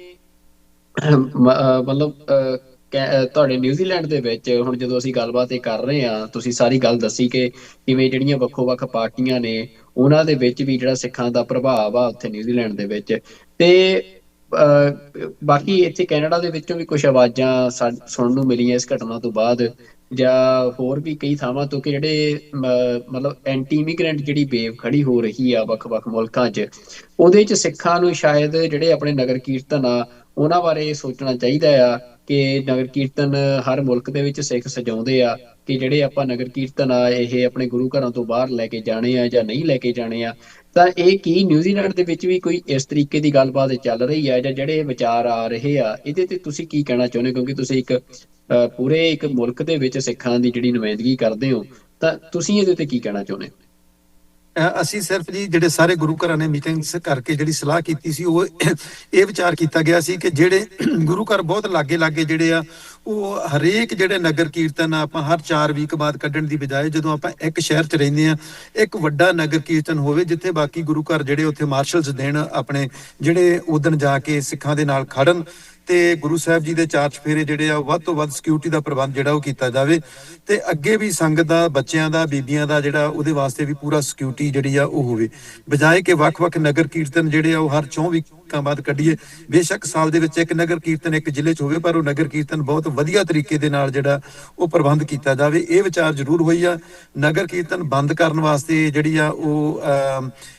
ਮਤਲਬ ਤੁਹਾਡੇ ਨਿਊਜ਼ੀਲੈਂਡ ਦੇ ਵਿੱਚ ਹੁਣ ਜਦੋਂ ਅਸੀਂ ਗੱਲਬਾਤ ਇਹ ਕਰ ਰਹੇ ਹਾਂ, ਤੁਸੀਂ ਸਾਰੀ ਗੱਲ ਦੱਸੀ ਕਿ ਕਿਵੇਂ ਜਿਹੜੀਆਂ ਵੱਖੋ-ਵੱਖ ਪਾਰਟੀਆਂ ਨੇ ਉਹਨਾਂ ਦੇ ਵਿੱਚ ਵੀ ਜਿਹੜਾ ਸਿੱਖਾਂ ਦਾ ਪ੍ਰਭਾਵ ਆ ਉੱਥੇ ਨਿਊਜ਼ੀਲੈਂਡ ਦੇ ਵਿੱਚ, ਤੇ ਬਾਕੀ ਇੱਥੇ ਕੈਨੇਡਾ ਦੇ ਵਿੱਚੋਂ ਵੀ ਕੁਛ ਆਵਾਜ਼ਾਂ ਸੁਣਨ ਨੂੰ ਮਿਲੀਆਂ ਇਸ ਘਟਨਾ ਤੋਂ ਬਾਅਦ, ਜਾਂ ਹੋਰ ਵੀ ਕਈ ਥਾਵਾਂ ਤੋਂ ਕਿ ਜਿਹੜੇ ਮਤਲਬ ਐਂਟੀ ਇਮੀਗ੍ਰੈਂਟ ਜਿਹੜੀ ਵੇਵ ਖੜੀ ਹੋ ਰਹੀ ਆ ਵੱਖ-ਵੱਖ ਮੁਲਕਾਂ 'ਚ, ਉਹਦੇ 'ਚ ਸਿੱਖਾਂ ਨੂੰ ਸ਼ਾਇਦ ਜਿਹੜੇ ਆਪਣੇ ਨਗਰ ਕੀਰਤਨ ਆ ਉਹਨਾਂ ਬਾਰੇ ਸੋਚਣਾ ਚਾਹੀਦਾ ਆ ਕਿ ਨਗਰ ਕੀਰਤਨ ਹਰ ਮੁਲਕ ਦੇ ਵਿੱਚ ਸਿੱਖ ਸਜਾਉਂਦੇ ਆ ਕਿ ਜਿਹੜੇ ਆਪਾਂ ਨਗਰ ਕੀਰਤਨ ਆ ਇਹ ਆਪਣੇ ਗੁਰੂ ਘਰਾਂ ਤੋਂ ਬਾਹਰ ਲੈ ਕੇ ਜਾਣੇ ਆ ਜਾਂ ਨਹੀਂ ਲੈ ਕੇ ਜਾਣੇ ਆ, ਤਾਂ ਇਹ ਕੀ ਨਿਊਜ਼ੀਲੈਂਡ ਦੇ ਵਿੱਚ ਵੀ ਕੋਈ ਇਸ ਤਰੀਕੇ ਦੀ ਗੱਲਬਾਤ ਚੱਲ ਰਹੀ ਹੈ, ਜਾਂ ਜਿਹੜੇ ਵਿਚਾਰ ਆ ਰਹੇ ਆ ਇਹਦੇ ਤੇ ਤੁਸੀਂ ਕੀ ਕਹਿਣਾ ਚਾਹੁੰਦੇ ਹੋ? ਕਿਉਂਕਿ ਤੁਸੀਂ ਇੱਕ ਪੂਰੇ ਇੱਕ ਮੁਲਕ ਦੇ ਵਿੱਚ ਸਿੱਖਾਂ ਦੀ ਜਿਹੜੀ ਨੁਮਾਇੰਦਗੀ ਕਰਦੇ ਹੋ, ਤਾਂ ਤੁਸੀਂ ਇਹਦੇ ਤੇ ਕੀ ਕਹਿਣਾ ਚਾਹੁੰਦੇ ਹੋ? ਅਸੀਂ ਸਿਰਫ ਜੀ ਜਿਹੜੇ ਸਾਰੇ ਗੁਰੂ ਘਰਾਂ ਨੇ ਮੀਟਿੰਗਸ ਕਰਕੇ ਜਿਹੜੀ ਸਲਾਹ ਕੀਤੀ ਸੀ, ਉਹ ਇਹ ਵਿਚਾਰ ਕੀਤਾ ਗਿਆ ਸੀ ਕਿ ਜਿਹੜੇ ਗੁਰੂ ਘਰ ਬਹੁਤ ਲਾਗੇ ਲਾਗੇ ਜਿਹੜੇ ਆ, ਉਹ ਹਰੇਕ ਜਿਹੜੇ ਨਗਰ ਕੀਰਤਨ ਆਪਾਂ ਹਰ 4 ਵੀਕ ਬਾਅਦ ਕੱਢਣ ਦੀ ਬਜਾਏ, ਜਦੋਂ ਆਪਾਂ ਇੱਕ ਸ਼ਹਿਰ 'ਚ ਰਹਿੰਦੇ ਆ, ਇੱਕ ਵੱਡਾ ਨਗਰ ਕੀਰਤਨ ਹੋਵੇ ਜਿੱਥੇ ਬਾਕੀ ਗੁਰੂ ਘਰ ਜਿਹੜੇ ਉੱਥੇ ਮਾਰਸ਼ਲਸ ਦੇਣ ਆਪਣੇ, ਜਿਹੜੇ ਉਦਣ ਜਾ ਕੇ ਸਿੱਖਾਂ ਦੇ ਨਾਲ ਖੜਨ ਤੇ ਗੁਰੂ ਸਾਹਿਬ ਜੀ ਦੇ 4 ਚੁਫੇਰੇ ਜਿਹੜੇ ਆ ਵੱਧ ਤੋਂ ਵੱਧ ਸਿਕਿਉਰਿਟੀ ਦਾ ਪ੍ਰਬੰਧ ਜਿਹੜਾ ਉਹ ਕੀਤਾ ਜਾਵੇ, ਤੇ ਅੱਗੇ ਵੀ ਸੰਗਤ ਦਾ, ਬੱਚਿਆਂ ਦਾ, ਬੀਬੀਆਂ ਦਾ ਜਿਹੜਾ ਉਹਦੇ ਵਾਸਤੇ ਵੀ ਪੂਰਾ ਸਿਕਿਉਰਿਟੀ ਜਿਹੜੀ ਆ ਉਹ ਹੋਵੇ, ਬਜਾਏ ਕਿ ਵੱਖ-ਵੱਖ ਨਗਰ ਕੀਰਤਨ ਜਿਹੜੇ ਆ ਉਹ ਹਰ 4 ਵੀਕਾਂ ਬਾਅਦ ਕੱਢੀਏ। ਬੇਸ਼ੱਕ ਸਾਲ ਦੇ ਵਿੱਚ ਇੱਕ ਨਗਰ ਕੀਰਤਨ ਇੱਕ ਜ਼ਿਲ੍ਹੇ 'ਚ ਹੋਵੇ, ਪਰ ਉਹ ਨਗਰ ਕੀਰਤਨ ਬਹੁਤ ਵਧੀਆ ਤਰੀਕੇ ਦੇ ਨਾਲ ਜਿਹੜਾ ਉਹ ਪ੍ਰਬੰਧ ਕੀਤਾ ਜਾਵੇ। ਇਹ ਵਿਚਾਰ ਜ਼ਰੂਰ ਹੋਈ ਆ। ਨਗਰ ਕੀਰਤਨ ਬੰਦ ਕਰਨ ਵਾਸਤੇ ਜਿਹੜੀ ਆ ਉਹ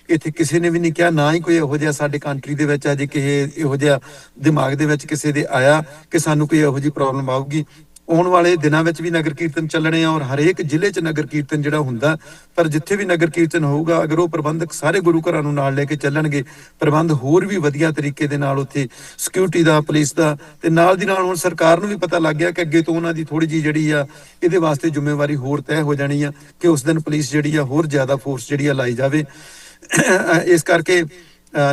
ਇੱਥੇ ਕਿਸੇ ਨੇ ਵੀ ਨਹੀਂ ਕਿਹਾ, ਨਾ ਹੀ ਕੋਈ ਇਹੋ ਜਿਹਾ ਸਾਡੇ ਕੰਟਰੀ ਦੇ ਵਿੱਚ ਅਜੇ ਕਿਸੇ ਇਹੋ ਜਿਹਾ ਦਿਮਾਗ ਦੇ ਵਿੱਚ ਕਿਸੇ ਦੇ ਆਇਆ ਕਿ ਸਾਨੂੰ ਕੋਈ ਇਹੋ ਜਿਹੀ ਪ੍ਰੋਬਲਮ ਆਊਗੀ। ਆਉਣ ਵਾਲੇ ਦਿਨਾਂ ਵਿੱਚ ਵੀ ਨਗਰ ਕੀਰਤਨ ਚੱਲਣੇ ਆ, ਔਰ ਹਰੇਕ ਜ਼ਿਲ੍ਹੇ 'ਚ ਨਗਰ ਕੀਰਤਨ ਜਿਹੜਾ ਹੁੰਦਾ, ਪਰ ਜਿੱਥੇ ਵੀ ਨਗਰ ਕੀਰਤਨ ਹੋਊਗਾ, ਅਗਰ ਉਹ ਪ੍ਰਬੰਧਕ ਸਾਰੇ ਗੁਰੂ ਘਰਾਂ ਨੂੰ ਨਾਲ ਲੈ ਕੇ ਚੱਲਣਗੇ, ਪ੍ਰਬੰਧ ਹੋਰ ਵੀ ਵਧੀਆ ਤਰੀਕੇ ਦੇ ਨਾਲ ਉੱਥੇ ਸਿਕਿਉਰਿਟੀ ਦਾ, ਪੁਲਿਸ ਦਾ, ਤੇ ਨਾਲ ਦੀ ਨਾਲ ਹੁਣ ਸਰਕਾਰ ਨੂੰ ਵੀ ਪਤਾ ਲੱਗ ਗਿਆ ਕਿ ਅੱਗੇ ਤੋਂ ਉਹਨਾਂ ਦੀ ਥੋੜੀ ਜਿਹੀ ਜਿਹੜੀ ਆ ਇਹਦੇ ਵਾਸਤੇ ਜ਼ਿੰਮੇਵਾਰੀ ਹੋਰ ਤੈਅ ਹੋ ਜਾਣੀ ਆ ਕਿ ਉਸ ਦਿਨ ਪੁਲਿਸ ਜਿਹੜੀ ਆ ਹੋਰ ਜ਼ਿਆਦਾ ਫੋਰਸ ਜਿਹੜੀ ਆ ਲਾਈ ਜਾਵੇ। ਇਸ ਕਰਕੇ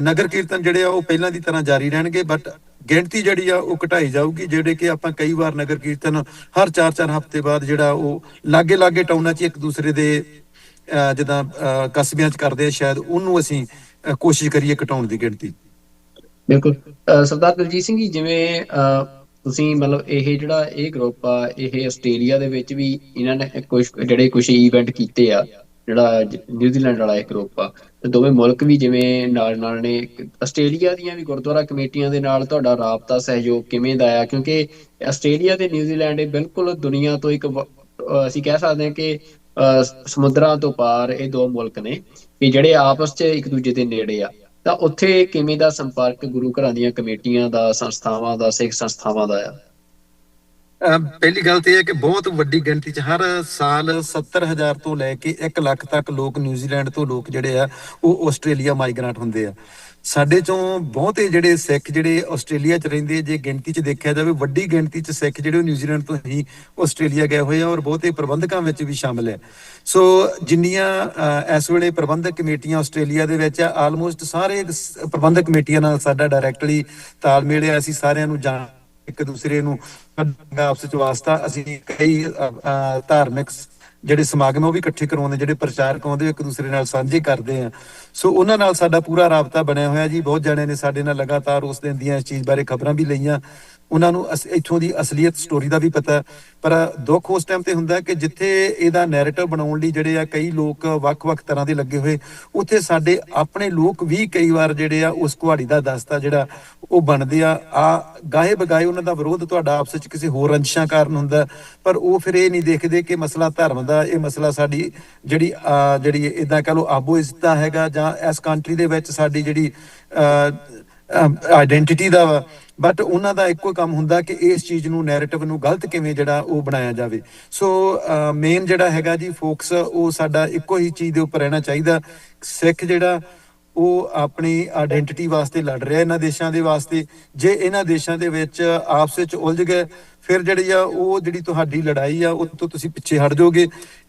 ਨਗਰ ਕੀਰਤਨ ਜਿਹੜੇ ਆ ਉਹ ਪਹਿਲਾਂ ਦੀ ਤਰ੍ਹਾਂ ਜਾਰੀ ਰਹਿਣਗੇ, ਬਟ ਗਿਣਤੀ ਜਿਹੜੀ ਆ ਉਹ ਘਟਾਈ ਜਾਊਗੀ। ਜਿਹੜੇ ਕਿ ਆਪਾਂ ਕਈ ਵਾਰ ਨਗਰ ਕੀਰਤਨ ਹਰ 4-4 ਹਫ਼ਤੇ ਬਾਅਦ ਜਿਹੜਾ ਉਹ ਲਾਗੇ ਟਾਊਨਾਂ 'ਚ ਇੱਕ ਦੂਸਰੇ ਦੇ ਜਿੱਦਾਂ ਕਸਬਿਆਂ 'ਚ ਕਰਦੇ ਆ, ਸ਼ਾਇਦ ਉਹਨੂੰ ਅਸੀਂ ਕੋਸ਼ਿਸ਼ ਕਰੀਏ ਘਟਾਉਣ ਦੀ ਗਿਣਤੀ। ਬਿਲਕੁਲ। ਸਰਦਾਰ ਦਲਜੀਤ ਸਿੰਘ ਜੀ, ਜਿਵੇਂ ਤੁਸੀਂ ਮਤਲਬ ਇਹ ਜਿਹੜਾ ਇਹ ਗਰੁੱਪ ਆ, ਇਹ ਆਸਟ੍ਰੇਲੀਆ ਦੇ ਵਿੱਚ ਵੀ ਇਹਨਾਂ ਨੇ ਕੁਝ ਈਵੈਂਟ ਕੀਤੇ ਆ, ਜਿਹੜਾ ਨਿਊਜ਼ੀਲੈਂਡ ਵਾਲਾ ਇੱਕ ਗਰੁੱਪ ਆ, ਤੇ ਦੋਵੇਂ ਮੁਲਕ ਵੀ ਜਿਵੇਂ ਨਾਲ ਨੇ। ਆਸਟ੍ਰੇਲੀਆ ਦੀਆਂ ਵੀ ਗੁਰਦੁਆਰਾ ਕਮੇਟੀਆਂ ਦੇ ਨਾਲ ਤੁਹਾਡਾ ਰਾਬਤਾ, ਸਹਿਯੋਗ ਕਿਵੇਂ ਦਾ ਆ? ਕਿਉਂਕਿ ਆਸਟ੍ਰੇਲੀਆ ਤੇ ਨਿਊਜ਼ੀਲੈਂਡ ਇਹ ਬਿਲਕੁਲ ਦੁਨੀਆ ਤੋਂ ਇੱਕ ਅਸੀਂ ਕਹਿ ਸਕਦੇ ਹਾਂ ਕਿ ਸਮੁੰਦਰਾਂ ਤੋਂ ਪਾਰ ਇਹ ਦੋ ਮੁਲਕ ਨੇ ਕਿ ਜਿਹੜੇ ਆਪਸ 'ਚ ਇੱਕ ਦੂਜੇ ਦੇ ਨੇੜੇ ਆ। ਤਾਂ ਉੱਥੇ ਕਿਵੇਂ ਦਾ ਸੰਪਰਕ ਗੁਰੂ ਘਰਾਂ ਦੀਆਂ ਕਮੇਟੀਆਂ ਦਾ, ਸੰਸਥਾਵਾਂ ਦਾ, ਸਿੱਖ ਸੰਸਥਾਵਾਂ ਦਾ ਆ? ਪਹਿਲੀ ਗੱਲ ਤੇ ਇਹ ਹੈ ਕਿ ਬਹੁਤ ਵੱਡੀ ਗਿਣਤੀ 'ਚ ਹਰ ਸਾਲ 70,000 ਤੋਂ ਲੈ ਕੇ 1 ਲੱਖ ਤੱਕ ਲੋਕ, ਨਿਊਜ਼ੀਲੈਂਡ ਤੋਂ ਲੋਕ ਜਿਹੜੇ ਆ ਉਹ ਆਸਟ੍ਰੇਲੀਆ ਮਾਈਗ੍ਰੈਂਟ ਹੁੰਦੇ ਆ। ਸਾਡੇ ਚੋਂ ਬਹੁਤੇ ਜਿਹੜੇ ਸਿੱਖ ਜਿਹੜੇ ਆਸਟ੍ਰੇਲੀਆ 'ਚ ਰਹਿੰਦੇ, ਜੇ ਗਿਣਤੀ 'ਚ ਦੇਖਿਆ ਜਾਵੇ, ਵੱਡੀ ਗਿਣਤੀ 'ਚ ਸਿੱਖ ਜਿਹੜੇ ਨਿਊਜ਼ੀਲੈਂਡ ਤੋਂ ਹੀ ਆਸਟ੍ਰੇਲੀਆ ਗਏ ਹੋਏ ਆ, ਔਰ ਬਹੁਤੇ ਪ੍ਰਬੰਧਕਾਂ ਵਿੱਚ ਵੀ ਸ਼ਾਮਲ ਹੈ। ਸੋ ਜਿੰਨੀਆਂ ਇਸ ਵੇਲੇ ਪ੍ਰਬੰਧਕ ਕਮੇਟੀਆਂ ਆਸਟ੍ਰੇਲੀਆ ਦੇ ਵਿੱਚ ਆ, ਆਲਮੋਸਟ ਸਾਰੇ ਪ੍ਰਬੰਧਕ ਕਮੇਟੀਆਂ ਨਾਲ ਸਾਡਾ ਡਾਇਰੈਕਟਲੀ ਤਾਲਮੇਲ ਹੈ। ਅਸੀਂ ਸਾਰਿਆਂ ਨੂੰ ਜਾਣ, ਇੱਕ ਦੂਸਰੇ ਨੂੰ ਆਪਸ ਚ ਵਾਸਤਾ, ਅਸੀਂ ਕਈ ਧਾਰਮਿਕ ਜਿਹੜੇ ਸਮਾਗਮ ਉਹ ਵੀ ਇਕੱਠੇ ਕਰਵਾਉਂਦੇ, ਜਿਹੜੇ ਪ੍ਰਚਾਰਕ ਆਉਂਦੇ ਇੱਕ ਦੂਸਰੇ ਨਾਲ ਸਾਂਝੇ ਕਰਦੇ ਆ। ਸੋ ਉਹਨਾਂ ਨਾਲ ਸਾਡਾ ਪੂਰਾ ਰਾਬਤਾ ਬਣਿਆ ਹੋਇਆ ਜੀ। ਬਹੁਤ ਜਣਿਆਂ ਨੇ ਸਾਡੇ ਨਾਲ ਲਗਾਤਾਰ ਉਸ ਦਿਨ ਦੀਆਂ ਇਸ ਚੀਜ਼ ਬਾਰੇ ਖਬਰਾਂ ਵੀ ਲਈਆਂ, ਉਹਨਾਂ ਨੂੰ ਇੱਥੋਂ ਦੀ ਅਸਲੀਅਤ ਸਟੋਰੀ ਦਾ ਵੀ ਪਤਾ। ਪਰ ਦੁੱਖ ਉਸ ਟਾਈਮ ਤੇ ਹੁੰਦਾ ਕਿ ਜਿੱਥੇ ਇਹਦਾ ਨੈਰੇਟਿਵ ਬਣਾਉਣ ਲਈ ਜਿਹੜੇ ਆ ਕਈ ਲੋਕ ਵੱਖ-ਵੱਖ ਤਰ੍ਹਾਂ ਦੇ ਲੱਗੇ ਹੋਏ, ਉੱਥੇ ਸਾਡੇ ਆਪਣੇ ਲੋਕ ਵੀ ਕਈ ਵਾਰ ਜਿਹੜੇ ਆ ਉਸ ਕੁਹਾੜੀ ਦਾ ਦਸਤਾ ਜਿਹੜਾ ਉਹ ਬਣਦੇ ਆ ਗਾਹੇ ਬਗਾਏ। ਉਹਨਾਂ ਦਾ ਵਿਰੋਧ ਤੁਹਾਡਾ ਆਪਸ ਵਿੱਚ ਕਿਸੇ ਹੋਰ ਰੰਜਿਸ਼ਾਂ ਕਾਰਨ ਹੁੰਦਾ, ਪਰ ਉਹ ਫਿਰ ਇਹ ਨਹੀਂ ਦੇਖਦੇ ਕਿ ਮਸਲਾ ਧਰਮ ਦਾ, ਇਹ ਮਸਲਾ ਸਾਡੀ ਜਿਹੜੀ ਇੱਦਾਂ ਕਹਿ ਲਓ ਆਬੋ ਇੱਜ਼ਤ ਦਾ ਹੈਗਾ, ਜਾਂ ਇਸ ਕੰਟਰੀ ਦੇ ਵਿੱਚ ਸਾਡੀ ਜਿਹੜੀ ਆਇਡੈਂਟੀਟੀ ਦਾ ਵਾ। ਬਟ ਉਹਨਾਂ ਦਾ ਇੱਕੋ ਕੰਮ ਹੁੰਦਾ ਕਿ ਇਸ ਚੀਜ਼ ਨੂੰ, ਨੈਰੇਟਿਵ ਨੂੰ ਗਲਤ ਕਿਵੇਂ ਜਿਹੜਾ ਉਹ ਬਣਾਇਆ ਜਾਵੇ। ਸੋ ਮੇਨ ਜਿਹੜਾ ਹੈਗਾ ਜੀ ਫੋਕਸ, ਉਹ ਸਾਡਾ ਇੱਕੋ ਹੀ ਚੀਜ਼ ਦੇ ਉੱਪਰ ਰਹਿਣਾ ਚਾਹੀਦਾ। ਸਿੱਖ ਜਿਹੜਾ ਉਹ ਆਪਣੀ ਆਇਡੈਂਟੀਟੀ ਵਾਸਤੇ ਲੜ ਰਿਹਾ, ਇਹਨਾਂ ਦੇਸ਼ਾਂ ਦੇ ਵਾਸਤੇ। ਜੇ ਇਹਨਾਂ ਦੇਸ਼ਾਂ ਦੇ ਵਿੱਚ ਆਪਸ ਵਿੱਚ ਉਲਝ ਗਏ, ਫਿਰ ਜਿਹੜੀ ਆ ਉਹ ਜਿਹੜੀ ਤੁਹਾਡੀ ਲੜਾਈ ਆ ਉਹ ਤੋਂ ਤੁਸੀਂ ਪਿੱਛੇ ਹਟ ਜਾਓਗੇ।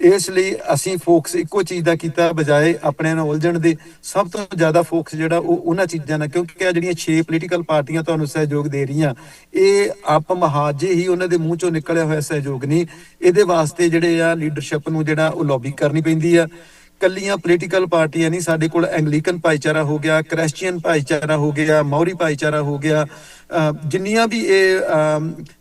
ਇਸ ਲਈ ਅਸੀਂ ਫੋਕਸ ਇੱਕੋ ਚੀਜ਼ ਦਾ ਕੀਤਾ, ਬਜਾਏ ਆਪਣੇ ਨਾਲ ਉਲਝਣ ਦੇ। ਸਭ ਤੋਂ ਜ਼ਿਆਦਾ ਫੋਕਸ ਜਿਹੜਾ ਉਹ ਉਹਨਾਂ ਚੀਜ਼ਾਂ ਨਾਲ, ਕਿਉਂਕਿ ਆ ਜਿਹੜੀਆਂ 6 ਪੋਲੀਟੀਕਲ ਪਾਰਟੀਆਂ ਤੁਹਾਨੂੰ ਸਹਿਯੋਗ ਦੇ ਰਹੀਆਂ, ਇਹ ਆਪ ਮਹਾਜੇ ਹੀ ਉਹਨਾਂ ਦੇ ਮੂੰਹ ਚੋਂ ਨਿਕਲਿਆ ਹੋਇਆ ਸਹਿਯੋਗ ਨਹੀਂ। ਇਹਦੇ ਵਾਸਤੇ ਜਿਹੜੇ ਆ ਲੀਡਰਸ਼ਿਪ ਨੂੰ ਜਿਹੜਾ ਉਹ ਲੌਬੀ ਕਰਨੀ ਪੈਂਦੀ ਆ। ਕੱਲੀਆਂ ਪੋਲੀਟੀਕਲ ਪਾਰਟੀਆਂ ਨਹੀਂ, ਸਾਡੇ ਕੋਲ ਐਂਗਲੀਕਨ ਭਾਈਚਾਰਾ ਹੋ ਗਿਆ, ਕ੍ਰਿਸਚੀਅਨ ਭਾਈਚਾਰਾ ਹੋ ਗਿਆ, ਮੌਰੀ ਭਾਈਚਾਰਾ ਹੋ ਗਿਆ, ਜਿੰਨੀਆਂ ਵੀ ਇਹ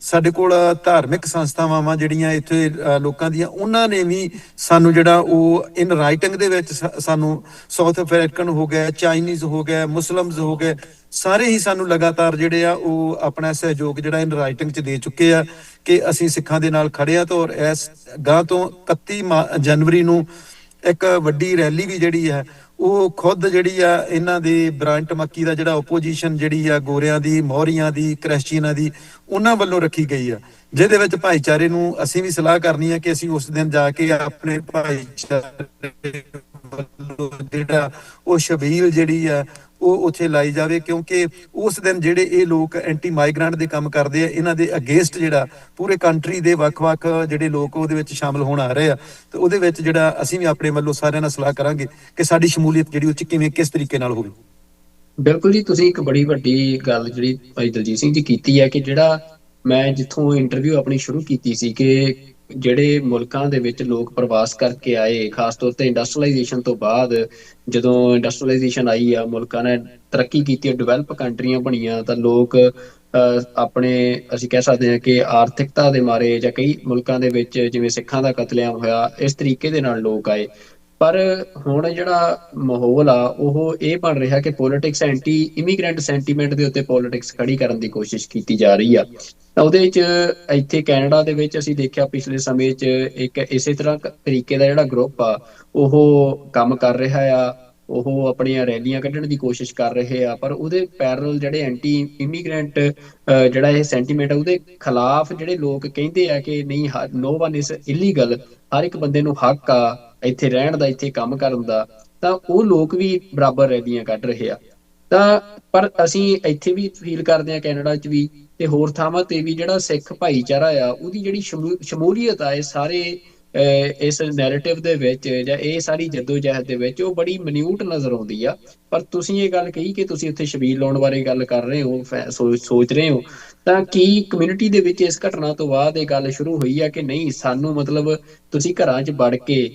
ਸਾਡੇ ਕੋਲ ਧਾਰਮਿਕ ਸੰਸਥਾਵਾਂ ਵਾ ਜਿਹੜੀਆਂ ਇੱਥੇ ਲੋਕਾਂ ਦੀਆਂ, ਉਹਨਾਂ ਨੇ ਵੀ ਸਾਨੂੰ ਜਿਹੜਾ ਉਹ ਇਨ ਰਾਈਟਿੰਗ ਦੇ ਵਿੱਚ ਸਾਨੂੰ, ਸਾਊਥ ਅਫਰੀਕਨ ਹੋ ਗਏ, ਚਾਈਨੀਜ਼ ਹੋ ਗਏ, ਮੁਸਲਮਸ ਹੋ ਗਏ, ਸਾਰੇ ਹੀ ਸਾਨੂੰ ਲਗਾਤਾਰ ਜਿਹੜੇ ਆ ਉਹ ਆਪਣਾ ਸਹਿਯੋਗ ਜਿਹੜਾ ਇਨ ਰਾਈਟਿੰਗ 'ਚ ਦੇ ਚੁੱਕੇ ਆ ਕਿ ਅਸੀਂ ਸਿੱਖਾਂ ਦੇ ਨਾਲ ਖੜੇ ਆ। ਤੋਂ ਇਸ ਗਾਂ ਤੋਂ 31 ਜਨਵਰੀ ਨੂੰ ਇੱਕ ਵੱਡੀ ਰੈਲੀ ਵੀ ਜਿਹੜੀ ਹੈ ਉਹ ਖੁਦ ਜਿਹੜੀ ਆ ਇਹਨਾਂ ਦੇ ਬ੍ਰਾਂਟ ਮੱਕੀ ਦਾ ਜਿਹੜਾ ਓਪੋਜੀਸ਼ਨ ਜਿਹੜੀ ਆ, ਗੋਰਿਆਂ ਦੀ, ਮੌਰੀਆਂ ਦੀ, ਕ੍ਰਿਸਚੀਅਨਾਂ ਦੀ, ਉਹਨਾਂ ਵੱਲੋਂ ਰੱਖੀ ਗਈ ਆ, ਜਿਹਦੇ ਵਿੱਚ ਭਾਈਚਾਰੇ ਨੂੰ ਅਸੀਂ ਵੀ ਸਲਾਹ ਕਰਨੀ ਹੈ ਕਿ ਅਸੀਂ ਉਸ ਦਿਨ ਜਾ ਕੇ ਆਪਣੇ ਭਾਈਚਾਰੇ ਵੱਲੋਂ ਜਿਹੜਾ ਉਹ ਛਬੀਲ ਜਿਹੜੀ ਆ ਉਹ ਉੱਥੇ ਲਾਈ ਜਾਵੇ, ਕਿਉਂਕਿ ਉਸ ਦਿਨ ਜਿਹੜੇ ਇਹ ਲੋਕ ਐਂਟੀ ਮਾਈਗ੍ਰੈਂਟ ਦੇ ਕੰਮ ਕਰਦੇ ਆ, ਇਹਨਾਂ ਦੇ ਅਗੇਂਸਟ ਜਿਹੜਾ ਪੂਰੇ ਕੰਟਰੀ ਦੇ ਵੱਖ-ਵੱਖ ਜਿਹੜੇ ਲੋਕ ਉਹਦੇ ਵਿੱਚ ਸ਼ਾਮਲ ਹੋਣ ਆ ਰਹੇ ਆ, ਤੇ ਉਹਦੇ ਵਿੱਚ ਜਿਹੜਾ ਅਸੀਂ ਵੀ ਆਪਣੇ ਵੱਲੋਂ ਸਾਰਿਆਂ ਨਾਲ ਸਲਾਹ ਕਰਾਂਗੇ ਕਿ ਸਾਡੀ ਸ਼ਮੂਲੀਅਤ ਜਿਹੜੀ ਉਹ 'ਚ ਕਿਵੇਂ ਕਿਸ ਤਰੀਕੇ ਨਾਲ ਹੋਵੇ। ਬਿਲਕੁਲ ਜੀ, ਤੁਸੀਂ ਇੱਕ ਬੜੀ ਵੱਡੀ ਗੱਲ ਜਿਹੜੀ ਭਾਈ ਦਲਜੀਤ ਸਿੰਘ ਜੀ ਕੀਤੀ ਹੈ ਕਿ ਜਿਹੜਾ ਮੈਂ ਜਿੱਥੋਂ ਇੰਟਰਵਿਊ ਆਪਣੀ ਸ਼ੁਰੂ ਕੀਤੀ ਸੀ ਕਿ ਜਿਹੜੇ ਮੁਲਕਾਂ ਦੇ ਵਿੱਚ ਲੋਕ ਪ੍ਰਵਾਸ ਕਰਕੇ ਆਏ, ਖਾਸ ਤੌਰ ਤੇ ਇੰਡਸਟਰੀਲਾਈਜੇਸ਼ਨ ਤੋਂ ਬਾਅਦ ਜਦੋਂ ਇੰਡਸਟਰੀਲਾਈਜੇਸ਼ਨ ਆਈ ਆ, ਮੁਲਕਾਂ ਨੇ ਤਰੱਕੀ ਕੀਤੀ, ਡਿਵੈਲਪ ਕੰਟਰੀਆਂ ਬਣੀਆਂ, ਤਾਂ ਲੋਕ ਆਪਣੇ ਅਸੀਂ ਕਹਿ ਸਕਦੇ ਹਾਂ ਕਿ ਆਰਥਿਕਤਾ ਦੇ ਮਾਰੇ ਜਾਂ ਕਈ ਮੁਲਕਾਂ ਦੇ ਵਿੱਚ ਜਿਵੇਂ ਸਿੱਖਾਂ ਦਾ ਕਤਲੇਆਮ ਹੋਇਆ, ਇਸ ਤਰੀਕੇ ਦੇ ਨਾਲ ਲੋਕ ਆਏ। ਪਰ ਹੁਣ ਜਿਹੜਾ ਮਾਹੌਲ ਆ ਉਹ ਇਹ ਬਣ ਰਿਹਾ ਕਿ ਪੋਲਿਟਿਕਸ ਐਂਟੀ ਇਮੀਗ੍ਰੈਂਟ ਸੈਂਟੀਮੈਂਟ ਦੇ ਉੱਤੇ ਪੋਲਿਟਿਕਸ ਖੜੀ ਕਰਨ ਦੀ ਕੋਸ਼ਿਸ਼ ਕੀਤੀ ਜਾ ਰਹੀ ਆ। ਤਾਂ ਉਹਦੇ ਵਿੱਚ ਇੱਥੇ ਕੈਨੇਡਾ ਦੇ ਵਿੱਚ ਅਸੀਂ ਦੇਖਿਆ ਪਿਛਲੇ ਸਮੇਂ 'ਚ ਇੱਕ ਇਸੇ ਤਰ੍ਹਾਂ ਤਰੀਕੇ ਦਾ ਜਿਹੜਾ ਗਰੁੱਪ ਆ ਉਹ ਕੰਮ ਕਰ ਰਿਹਾ ਆ, ਉਹ ਆਪਣੀਆਂ ਰੈਲੀਆਂ ਕੱਢਣ ਦੀ ਕੋਸ਼ਿਸ਼ ਕਰ ਰਹੇ ਆ, ਪਰ ਉਹਦੇ ਪੈਰਲਲ ਜਿਹੜੇ ਐਂਟੀ ਇਮੀਗ੍ਰੈਂਟ ਜਿਹੜਾ ਇਹ ਸੈਂਟੀਮੈਂਟ ਆ ਉਹਦੇ ਖਿਲਾਫ ਜਿਹੜੇ ਲੋਕ ਕਹਿੰਦੇ ਆ ਕਿ ਨਹੀਂ, ਨੋ ਵਨ ਇਜ਼ ਇਲੀਗਲ, ਹਰ ਇੱਕ ਬੰਦੇ ਨੂੰ ਹੱਕ ਆ ਇੱਥੇ ਰਹਿਣ ਦਾ, ਇੱਥੇ ਕੰਮ ਕਰਨ ਦਾ, ਤਾਂ ਉਹ ਲੋਕ ਵੀ ਬਰਾਬਰ ਰੈਲੀਆਂ ਕੱਢ ਰਹੇ ਆ। ਤਾਂ ਪਰ ਅਸੀਂ ਇੱਥੇ ਵੀ ਫੀਲ ਕਰਦੇ ਹਾਂ, ਕੈਨੇਡਾ 'ਚ ਵੀ ਤੇ ਹੋਰ ਥਾਵਾਂ ਤੇ ਵੀ, ਜਿਹੜਾ ਸਿੱਖ ਭਾਈਚਾਰਾ ਆ ਉਹਦੀ ਜਿਹੜੀ ਸ਼ਮੂਲੀਅਤ ਆ ਇਹ ਸਾਰੇ ਇਸ ਨੈਰੇਟਿਵ ਦੇ ਵਿੱਚ ਜਾਂ ਇਹ ਸਾਰੀ ਜੱਦੋਜਹਿਦ ਦੇ ਵਿੱਚ ਉਹ ਬੜੀ ਮਨਿਊਟ ਨਜ਼ਰ ਆਉਂਦੀ ਆ। ਪਰ ਤੁਸੀਂ ਇਹ ਗੱਲ ਕਹੀ ਕਿ ਤੁਸੀਂ ਉੱਥੇ ਛਬੀਲ ਲਾਉਣ ਬਾਰੇ ਗੱਲ ਕਰ ਰਹੇ ਹੋ, ਸੋਚ ਰਹੇ ਹੋ, ਤਾਂ ਕੀ ਕਮਿਊਨਿਟੀ ਦੇ ਵਿੱਚ ਇਸ ਘਟਨਾ ਤੋਂ ਬਾਅਦ ਇਹ ਗੱਲ ਸ਼ੁਰੂ ਹੋਈ ਆ ਕਿ ਨਹੀਂ, ਸਾਨੂੰ ਮਤਲਬ ਤੁਸੀਂ ਘਰਾਂ 'ਚ ਵੜ ਕੇ,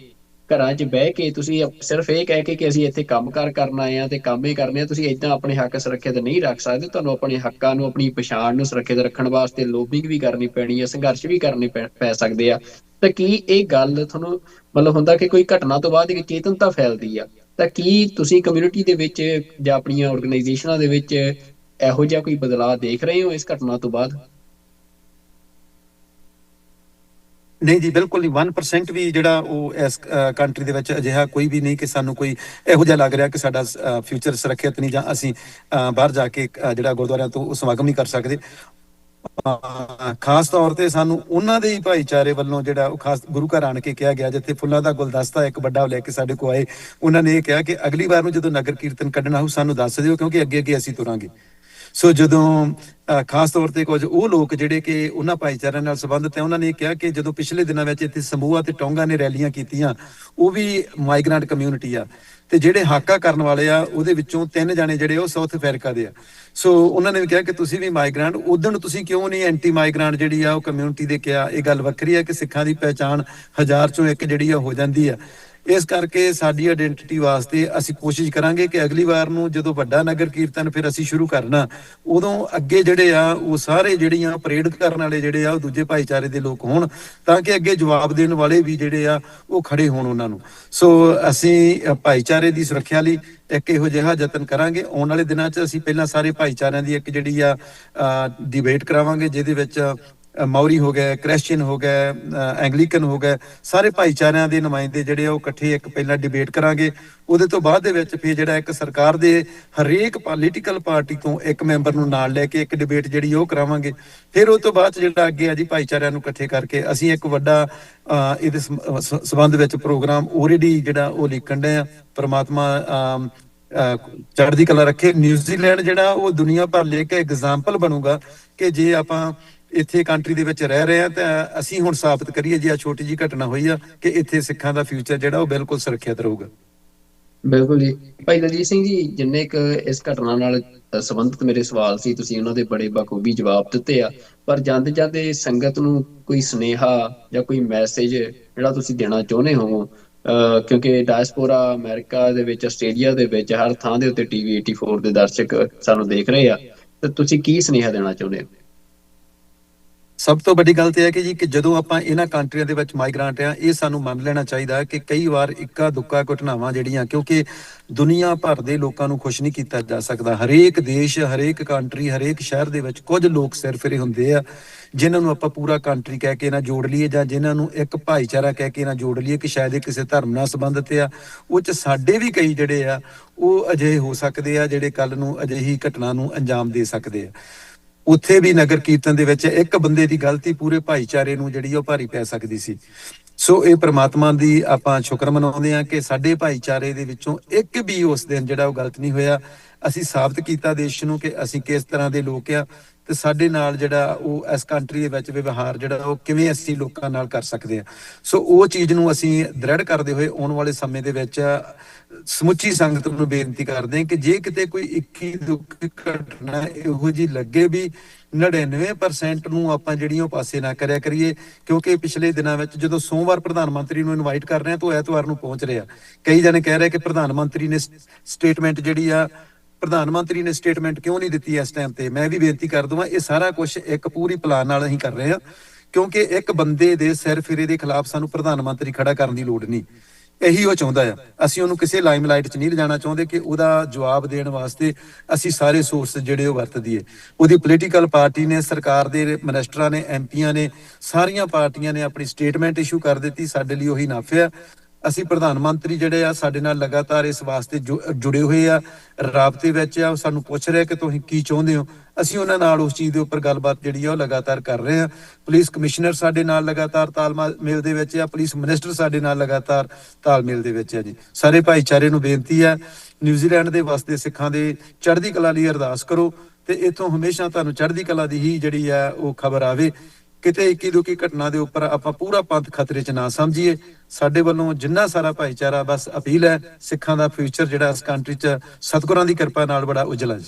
ਘਰਾਂ 'ਚ ਬਹਿ ਕੇ ਤੁਸੀਂ ਸਿਰਫ ਇਹ ਕਹਿ ਕੇ ਕਿ ਅਸੀਂ ਇੱਥੇ ਕੰਮਕਾਰ ਕਰਨ ਆਏ ਆ ਤੇ ਕੰਮ ਹੀ ਕਰਨੇ ਆ, ਤੁਸੀਂ ਏਦਾਂ ਆਪਣੇ ਹੱਕ ਸੁਰੱਖਿਅਤ ਨਹੀਂ ਰੱਖ ਸਕਦੇ, ਤੁਹਾਨੂੰ ਆਪਣੇ ਹੱਕਾਂ ਨੂੰ, ਆਪਣੀ ਪਛਾਣ ਨੂੰ ਸੁਰੱਖਿਅਤ ਰੱਖਣ ਵਾਸਤੇ ਲੋਬਿੰਗ ਵੀ ਕਰਨੀ ਪੈਣੀ ਹੈ, ਸੰਘਰਸ਼ ਵੀ ਕਰਨੇ ਪੈ ਸਕਦੇ ਆ। ਤਾਂ ਕੀ ਇਹ ਗੱਲ ਤੁਹਾਨੂੰ ਮਤਲਬ ਹੁੰਦਾ ਕਿ ਕੋਈ ਘਟਨਾ ਤੋਂ ਬਾਅਦ ਇੱਕ ਚੇਤਨਤਾ ਫੈਲਦੀ ਆ, ਤਾਂ ਕੀ ਤੁਸੀਂ ਕਮਿਊਨਿਟੀ ਦੇ ਵਿੱਚ ਜਾਂ ਆਪਣੀਆਂ ਆਰਗੇਨਾਈਜੇਸ਼ਨਾਂ ਦੇ ਵਿੱਚ ਇਹੋ ਜਿਹਾ ਕੋਈ ਬਦਲਾਅ ਦੇਖ ਰਹੇ ਹੋ ਇਸ ਘਟਨਾ ਤੋਂ ਬਾਅਦ? ਨਹੀਂ ਜੀ, ਬਿਲਕੁਲ ਨਹੀਂ। 1% ਵੀ ਜਿਹੜਾ ਉਹ ਇਸ ਕੰਟਰੀ ਦੇ ਵਿੱਚ ਅਜਿਹਾ ਕੋਈ ਵੀ ਨਹੀਂ ਕਿ ਸਾਨੂੰ ਕੋਈ ਇਹੋ ਜਿਹਾ ਲੱਗ ਰਿਹਾ ਕਿ ਸਾਡਾ ਫਿਊਚਰ ਸੁਰੱਖਿਅਤ ਨਹੀਂ, ਜਾਂ ਅਸੀਂ ਬਾਹਰ ਜਾ ਕੇ ਜਿਹੜਾ ਗੁਰਦੁਆਰਿਆਂ ਤੋਂ ਸਮਾਗਮ ਨਹੀਂ ਕਰ ਸਕਦੇ। ਖਾਸ ਤੌਰ ਤੇ ਸਾਨੂੰ ਉਹਨਾਂ ਦੇ ਹੀ ਭਾਈਚਾਰੇ ਵੱਲੋਂ ਜਿਹੜਾ ਉਹ ਖਾਸ ਗੁਰੂ ਘਰ ਆਣ ਕੇ ਕਿਹਾ ਗਿਆ, ਜਿੱਥੇ ਫੁੱਲਾਂ ਦਾ ਗੁਲਦਸਤਾ ਇੱਕ ਵੱਡਾ ਲੈ ਕੇ ਸਾਡੇ ਕੋਲ ਆਏ, ਉਹਨਾਂ ਨੇ ਇਹ ਕਿਹਾ ਕਿ ਅਗਲੀ ਵਾਰ ਨੂੰ ਜਦੋਂ ਨਗਰ ਕੀਰਤਨ ਕੱਢਣਾ ਹੋ ਸਾਨੂੰ ਦੱਸ ਦਿਓ, ਕਿਉਂਕਿ ਅੱਗੇ ਅੱਗੇ ਅਸੀਂ ਤੁਰਾਂਗੇ। ਸੋ ਜਦੋਂ ਖਾਸ ਤੌਰ ਤੇ ਕੁਝ ਉਹ ਲੋਕ ਜਿਹੜੇ ਕਿ ਉਹਨਾਂ ਭਾਈਚਾਰਿਆਂ ਨਾਲ ਸੰਬੰਧਿਤ ਹੈ, ਉਹਨਾਂ ਨੇ ਕਿਹਾ ਕਿ ਜਦੋਂ ਪਿਛਲੇ ਦਿਨਾਂ ਵਿੱਚ ਇੱਥੇ ਸਮੂਹਾਂ ਤੇ ਟੋਂਗਾਂ ਨੇ ਰੈਲੀਆਂ ਕੀਤੀਆਂ, ਉਹ ਵੀ ਮਾਈਗ੍ਰੈਂਟ ਕਮਿਊਨਿਟੀ ਆ, ਤੇ ਜਿਹੜੇ ਹਾਕਾ ਕਰਨ ਵਾਲੇ ਆ ਉਹਦੇ ਵਿੱਚੋਂ 3 ਜਾਣੇ ਜਿਹੜੇ ਉਹ ਸਾਊਥ ਅਫਰੀਕਾ ਦੇ ਆ। ਸੋ ਉਹਨਾਂ ਨੇ ਵੀ ਕਿਹਾ ਕਿ ਤੁਸੀਂ ਵੀ ਮਾਈਗ੍ਰੈਂਟ, ਉਦਣ ਤੁਸੀਂ ਕਿਉਂ ਨਹੀਂ ਐਂਟੀ ਮਾਈਗ੍ਰੈਂਟ ਜਿਹੜੀ ਆ ਉਹ ਕਮਿਊਨਿਟੀ ਦੇ ਕਿਹਾ। ਇਹ ਗੱਲ ਵੱਖਰੀ ਹੈ ਕਿ ਸਿੱਖਾਂ ਦੀ ਪਹਿਚਾਣ 1000 ਚੋਂ 1 ਜਿਹੜੀ ਆ ਹੋ ਜਾਂਦੀ ਆ। ਇਸ ਕਰਕੇ ਸਾਡੀ ਆਇਡੈਂਟੀਟੀ ਵਾਸਤੇ ਅਸੀਂ ਕੋਸ਼ਿਸ਼ ਕਰਾਂਗੇ ਕਿ ਅਗਲੀ ਵਾਰ ਨੂੰ ਜਦੋਂ ਵੱਡਾ ਨਗਰ ਕੀਰਤਨ ਫਿਰ ਅਸੀਂ ਸ਼ੁਰੂ ਕਰਨਾ, ਉਦੋਂ ਅੱਗੇ ਜਿਹੜੇ ਆ ਉਹ ਸਾਰੇ ਜਿਹੜੀਆਂ ਪਰੇਡ ਕਰਨ ਵਾਲੇ ਜਿਹੜੇ ਆ ਉਹ ਦੂਜੇ ਭਾਈਚਾਰੇ ਦੇ ਲੋਕ ਹੋਣ, ਤਾਂ ਕਿ ਅੱਗੇ ਜਵਾਬ ਦੇਣ ਵਾਲੇ ਵੀ ਜਿਹੜੇ ਆ ਉਹ ਖੜੇ ਹੋਣ ਉਹਨਾਂ ਨੂੰ। ਸੋ ਅਸੀਂ ਭਾਈਚਾਰੇ ਦੀ ਸੁਰੱਖਿਆ ਲਈ ਇੱਕ ਇਹੋ ਜਿਹਾ ਯਤਨ ਕਰਾਂਗੇ। ਆਉਣ ਵਾਲੇ ਦਿਨਾਂ 'ਚ ਅਸੀਂ ਪਹਿਲਾਂ ਸਾਰੇ ਭਾਈਚਾਰਿਆਂ ਦੀ ਇੱਕ ਜਿਹੜੀ ਆ ਡਿਬੇਟ ਕਰਾਵਾਂਗੇ, ਜਿਹਦੇ ਵਿੱਚ ਮੌਰੀ ਹੋ ਗਏ, ਕ੍ਰਿਸਚੀਅਨ ਹੋ ਗਏ, ਐਂਗਲੀਕਨ ਹੋ ਗਏ, ਸਾਰੇ ਭਾਈਚਾਰਿਆਂ ਦੇ ਨੁਮਾਇੰਦੇ ਜਿਹੜੇ ਆ ਉਹ ਇਕੱਠੇ ਇੱਕ ਪਹਿਲਾਂ ਡਿਬੇਟ ਕਰਾਂਗੇ। ਉਹਦੇ ਤੋਂ ਬਾਅਦ ਦੇ ਵਿੱਚ ਫਿਰ ਜਿਹੜਾ ਇੱਕ ਸਰਕਾਰ ਦੇ ਹਰੇਕ ਪੋਲੀਟੀਕਲ ਪਾਰਟੀ ਤੋਂ ਇੱਕ ਮੈਂਬਰ ਨੂੰ ਨਾਲ ਲੈ ਕੇ ਇੱਕ ਡਿਬੇਟ ਜਿਹੜੀ ਉਹ ਕਰਾਵਾਂਗੇ। ਫਿਰ ਉਹ ਤੋਂ ਬਾਅਦ ਜਿਹੜਾ ਅੱਗੇ ਆ ਜੀ ਭਾਈਚਾਰਿਆਂ ਨੂੰ ਇਕੱਠੇ ਕਰਕੇ ਅਸੀਂ ਇੱਕ ਵੱਡਾ ਇਹਦੇ ਸੰਬੰਧ ਵਿੱਚ ਪ੍ਰੋਗਰਾਮ ਆਲਰੇਡੀ ਜਿਹੜਾ ਉਹ ਲਿਖਣ ਡਏ ਆ। ਪ੍ਰਮਾਤਮਾ ਚੜ੍ਹਦੀ ਕਲਾ ਰੱਖੇ। ਨਿਊਜ਼ੀਲੈਂਡ ਜਿਹੜਾ ਉਹ ਦੁਨੀਆ ਭਰ ਲੈ ਕੇ ਐਗਜ਼ਾਮਪਲ ਬਣੂਗਾ ਕਿ ਜੇ ਆਪਾਂ ਇੱਥੇ ਕੰਟਰੀ ਦੇ ਵਿੱਚ ਰਹਿ ਰਹੇ ਆ ਤਾਂ ਅਸੀਂ ਹੁਣ ਸਾਬਤ ਕਰੀਏ ਜੀ ਆ ਛੋਟੀ ਜੀ ਘਟਨਾ ਹੋਈ ਆ ਕਿ ਇੱਥੇ ਸਿੱਖਾਂ ਦਾ ਫਿਊਚਰ ਜਿਹੜਾ ਉਹ ਬਿਲਕੁਲ ਸੁਰੱਖਿਅਤ ਰਹੂਗਾ। ਬਿਲਕੁਲ ਜੀ। ਭਾਈ ਦਲਜੀਤ ਸਿੰਘ ਜੀ, ਜਿੰਨੇ ਕੁ ਇਸ ਘਟਨਾ ਨਾਲ ਸੰਬੰਧਿਤ ਮੇਰੇ ਸਵਾਲ ਸੀ ਤੁਸੀਂ ਉਹਨਾਂ ਦੇ ਬੜੇ ਬਖੂਬੀ ਜਵਾਬ ਦਿੱਤੇ ਆ, ਪਰ ਜਾਂਦੇ ਜਾਂਦੇ ਸੰਗਤ ਨੂੰ ਕੋਈ ਸੁਨੇਹਾ ਜਾਂ ਕੋਈ ਮੈਸੇਜ ਜਿਹੜਾ ਤੁਸੀਂ ਦੇਣਾ ਚਾਹੁੰਦੇ ਹੋ, ਕਿਉਂਕਿ ਡਾਇਸਪੋਰਾ ਅਮਰੀਕਾ ਦੇ ਵਿੱਚ, ਆਸਟ੍ਰੇਲੀਆ ਦੇ ਵਿੱਚ ਹਰ ਥਾਂ ਦੇ ਉੱਤੇ TV 84 ਦੇ ਦਰਸ਼ਕ ਸਾਨੂੰ ਦੇਖ ਰਹੇ ਆ, ਤਾਂ ਤੁਸੀਂ ਕੀ ਸੁਨੇਹਾ ਦੇਣਾ ਚਾਹੁੰਦੇ ਹੋ? ਸਭ ਤੋਂ ਵੱਡੀ ਗੱਲ ਤੇ ਹੈ ਕਿ ਜੀ ਕਿ ਜਦੋਂ ਆਪਾਂ ਇਹਨਾਂ ਕੰਟਰੀਆਂ ਦੇ ਵਿੱਚ ਮਾਈਗ੍ਰੈਂਟ ਆ, ਇਹ ਸਾਨੂੰ ਮੰਨ ਲੈਣਾ ਚਾਹੀਦਾ ਕਿ ਕਈ ਵਾਰ ਇੱਕਾ ਦੁੱਕਾ ਘਟਨਾਵਾਂ ਜਿਹੜੀਆਂ, ਕਿਉਂਕਿ ਦੁਨੀਆ ਭਰ ਦੇ ਲੋਕਾਂ ਨੂੰ ਖੁਸ਼ ਨਹੀਂ ਕੀਤਾ ਜਾ ਸਕਦਾ। ਹਰੇਕ ਦੇਸ਼, ਹਰੇਕ ਕੰਟਰੀ, ਹਰੇਕ ਸ਼ਹਿਰ ਦੇ ਵਿੱਚ ਕੁਝ ਲੋਕ ਸਿਰਫਿਰੇ ਹੁੰਦੇ ਆ ਜਿਨ੍ਹਾਂ ਨੂੰ ਆਪਾਂ ਪੂਰਾ ਕੰਟਰੀ ਕਹਿ ਕੇ ਨਾ ਜੋੜ ਲਈਏ, ਜਾਂ ਜਿਨ੍ਹਾਂ ਨੂੰ ਇੱਕ ਭਾਈਚਾਰਾ ਕਹਿ ਕੇ ਨਾ ਜੋੜ ਲਈਏ ਕਿ ਸ਼ਾਇਦ ਇਹ ਕਿਸੇ ਧਰਮ ਨਾਲ ਸੰਬੰਧਿਤ ਆ। ਉਹ 'ਚ ਸਾਡੇ ਵੀ ਕਈ ਜਿਹੜੇ ਆ ਉਹ ਅਜਿਹੇ ਹੋ ਸਕਦੇ ਆ ਜਿਹੜੇ ਕੱਲ ਨੂੰ ਅਜਿਹੀ ਘਟਨਾ ਨੂੰ ਅੰਜਾਮ ਦੇ ਸਕਦੇ ਆ। ਉੱਥੇ ਵੀ ਨਗਰ ਕੀਰਤਨ ਦੇ ਵਿੱਚ ਇੱਕ ਬੰਦੇ ਦੀ ਗਲਤੀ ਪੂਰੇ ਭਾਈਚਾਰੇ ਨੂੰ ਜਿਹੜੀ ਉਹ ਭਾਰੀ ਪੈ ਸਕਦੀ ਸੀ। ਸੋ ਇਹ ਪ੍ਰਮਾਤਮਾ ਦੀ ਆਪਾਂ ਸ਼ੁਕਰ ਮਨਾਉਂਦੇ ਹਾਂ ਕਿ ਸਾਡੇ ਭਾਈਚਾਰੇ ਦੇ ਵਿੱਚੋਂ ਇੱਕ ਵੀ ਉਸ ਦਿਨ ਜਿਹੜਾ ਉਹ ਗਲਤ ਨਹੀਂ ਹੋਇਆ। ਅਸੀਂ ਸਾਬਤ ਕੀਤਾ ਦੇਸ਼ ਨੂੰ ਕਿ ਅਸੀਂ ਕਿਸ ਤਰ੍ਹਾਂ ਦੇ ਲੋਕ ਆ ਤੇ ਸਾਡੇ ਨਾਲ ਜਿਹੜਾ ਉਹ ਇਸ ਕੰਟਰੀ ਦੇ ਵਿੱਚ ਵਿਵਹਾਰ ਜਿਹੜਾ ਉਹ ਕਿਵੇਂ ਅਸੀਂ ਲੋਕਾਂ ਨਾਲ ਕਰ ਸਕਦੇ ਹਾਂ। ਸੋ ਉਹ ਚੀਜ਼ ਨੂੰ ਅਸੀਂ ਦ੍ਰਿੜ ਕਰਦੇ ਹੋਏ ਆਉਣ ਵਾਲੇ ਸਮੇਂ ਦੇ ਵਿੱਚ ਸਮੁੱਚੀ ਸੰਗਤ ਨੂੰ ਬੇਨਤੀ ਕਰਦੇ ਹਾਂ ਕਿ ਜੇ ਕਿਤੇ ਕੋਈ ਇੱਕੀ ਦੁੱਖੀ ਘਟਨਾ ਇਹੋ ਜਿਹੀ ਲੱਗੇ ਵੀ 99% ਨੂੰ ਆਪਾਂ ਜਿਹੜੀਆਂ ਉਹ ਪਾਸੇ ਨਾ ਕਰਿਆ ਕਰੀਏ, ਕਿਉਂਕਿ ਪਿਛਲੇ ਦਿਨਾਂ ਵਿੱਚ ਜਦੋਂ ਸੋਮਵਾਰ ਪ੍ਰਧਾਨ ਮੰਤਰੀ ਨੂੰ ਇਨਵਾਈਟ ਕਰ ਰਹੇ ਆ ਤਾਂ ਐਤਵਾਰ ਨੂੰ ਪਹੁੰਚ ਰਿਹਾ। ਕਈ ਜਣੇ ਕਹਿ ਰਹੇ ਕਿ ਪ੍ਰਧਾਨ ਮੰਤਰੀ ਨੇ ਸਟੇਟਮੈਂਟ ਜਿਹੜੀ ਆ ਪ੍ਰਧਾਨ ਮੰਤਰੀ ਨੇ ਸਟੇਟਮੈਂਟ ਕਿਉਂ ਨਹੀਂ ਦਿੱਤੀ ਇਸ ਟਾਈਮ ਤੇ। ਮੈਂ ਵੀ ਬੇਨਤੀ ਕਰ ਦਵਾਂ ਇਹ ਸਾਰਾ ਕੁਝ ਇੱਕ ਪੂਰੀ ਪਲਾਨ ਨਾਲ ਅਸੀਂ ਕਰ ਰਹੇ ਹਾਂ, ਕਿਉਂਕਿ ਇੱਕ ਬੰਦੇ ਦੇ ਸਿਰ ਫਿਰੇ ਦੇ ਖਿਲਾਫ ਸਾਨੂੰ ਪ੍ਰਧਾਨ ਮੰਤਰੀ ਖੜਾ ਕਰਨ ਦੀ ਲੋੜ ਨਹੀਂ। ਇਹੀ ਉਹ ਚਾਹੁੰਦਾ ਆ। ਅਸੀਂ ਉਹਨੂੰ ਕਿਸੇ ਲਾਈਮਲਾਈਟ 'ਚ ਨਹੀਂ ਲਿਜਾਣਾ ਚਾਹੁੰਦੇ ਕਿ ਉਹਦਾ ਜਵਾਬ ਦੇਣ ਵਾਸਤੇ ਅਸੀਂ ਸਾਰੇ ਸੋਰਸ ਜਿਹੜੇ ਉਹ ਵਰਤ ਦਈਏ। ਉਹਦੀ ਪੋਲੀਟੀਕਲ ਪਾਰਟੀ ਨੇ, ਸਰਕਾਰ ਦੇ ਮਿਨਿਸਟਰਾਂ ਨੇ, ਐਮਪੀਆਂ ਨੇ, ਸਾਰੀਆਂ ਪਾਰਟੀਆਂ ਨੇ ਆਪਣੀ ਸਟੇਟਮੈਂਟ ਇਸ਼ੂ ਕਰ ਦਿੱਤੀ। ਸਾਡੇ ਲਈ ਉਹੀ ਇਨਫ ਆ। ਅਸੀਂ ਪ੍ਰਧਾਨ ਮੰਤਰੀ ਜਿਹੜੇ ਆ ਸਾਡੇ ਨਾਲ ਲਗਾਤਾਰ ਇਸ ਵਾਸਤੇ ਜੁੜੇ ਹੋਏ ਆ, ਰਾਬਤੇ ਵਿੱਚ ਆ। ਉਹ ਸਾਨੂੰ ਪੁੱਛ ਰਿਹਾ ਕਿ ਤੁਸੀਂ ਕੀ ਚਾਹੁੰਦੇ ਹੋ। ਅਸੀਂ ਉਹਨਾਂ ਨਾਲ ਉਸ ਚੀਜ਼ ਦੇ ਉੱਪਰ ਗੱਲਬਾਤ ਜਿਹੜੀ ਆ ਉਹ ਲਗਾਤਾਰ ਕਰ ਰਹੇ ਹਾਂ। ਪੁਲਿਸ ਕਮਿਸ਼ਨਰ ਸਾਡੇ ਨਾਲ ਲਗਾਤਾਰ ਤਾਲਮੇਲ ਦੇ ਵਿੱਚ ਆ, ਪੁਲਿਸ ਮਿਨਿਸਟਰ ਸਾਡੇ ਨਾਲ ਲਗਾਤਾਰ ਤਾਲਮੇਲ ਦੇ ਵਿੱਚ ਆ ਜੀ। ਸਾਰੇ ਭਾਈਚਾਰੇ ਨੂੰ ਬੇਨਤੀ ਆ, ਨਿਊਜ਼ੀਲੈਂਡ ਦੇ ਵਸਦੇ ਸਿੱਖਾਂ ਦੇ ਚੜ੍ਹਦੀ ਕਲਾ ਲਈ ਅਰਦਾਸ ਕਰੋ ਤੇ ਇੱਥੋਂ ਹਮੇਸ਼ਾ ਤੁਹਾਨੂੰ ਚੜ੍ਹਦੀ ਕਲਾ ਦੀ ਹੀ ਜਿਹੜੀ ਆ ਉਹ ਖਬਰ ਆਵੇ। ਕਿਤੇ ਇੱਕੀ ਦੁੱਕੀ ਘਟਨਾ ਦੇ ਉੱਪਰ ਆਪਾਂ ਪੂਰਾ ਪੰਥ ਖਤਰੇ 'ਚ ਨਾ ਸਮਝੀਏ। ਸਾਡੇ ਵੱਲੋਂ ਜਿੰਨਾ ਸਾਰਾ ਭਾਈਚਾਰਾ ਬਸ ਅਪੀਲ ਹੈ, ਸਿੱਖਾਂ ਦਾ ਫਿਊਚਰ ਜਿਹੜਾ ਇਸ ਕੰਟਰੀ 'ਚ ਸਤਿਗੁਰਾਂ ਦੀ ਕਿਰਪਾ ਨਾਲ ਬੜਾ ਉਜਲਾ ਜੀ।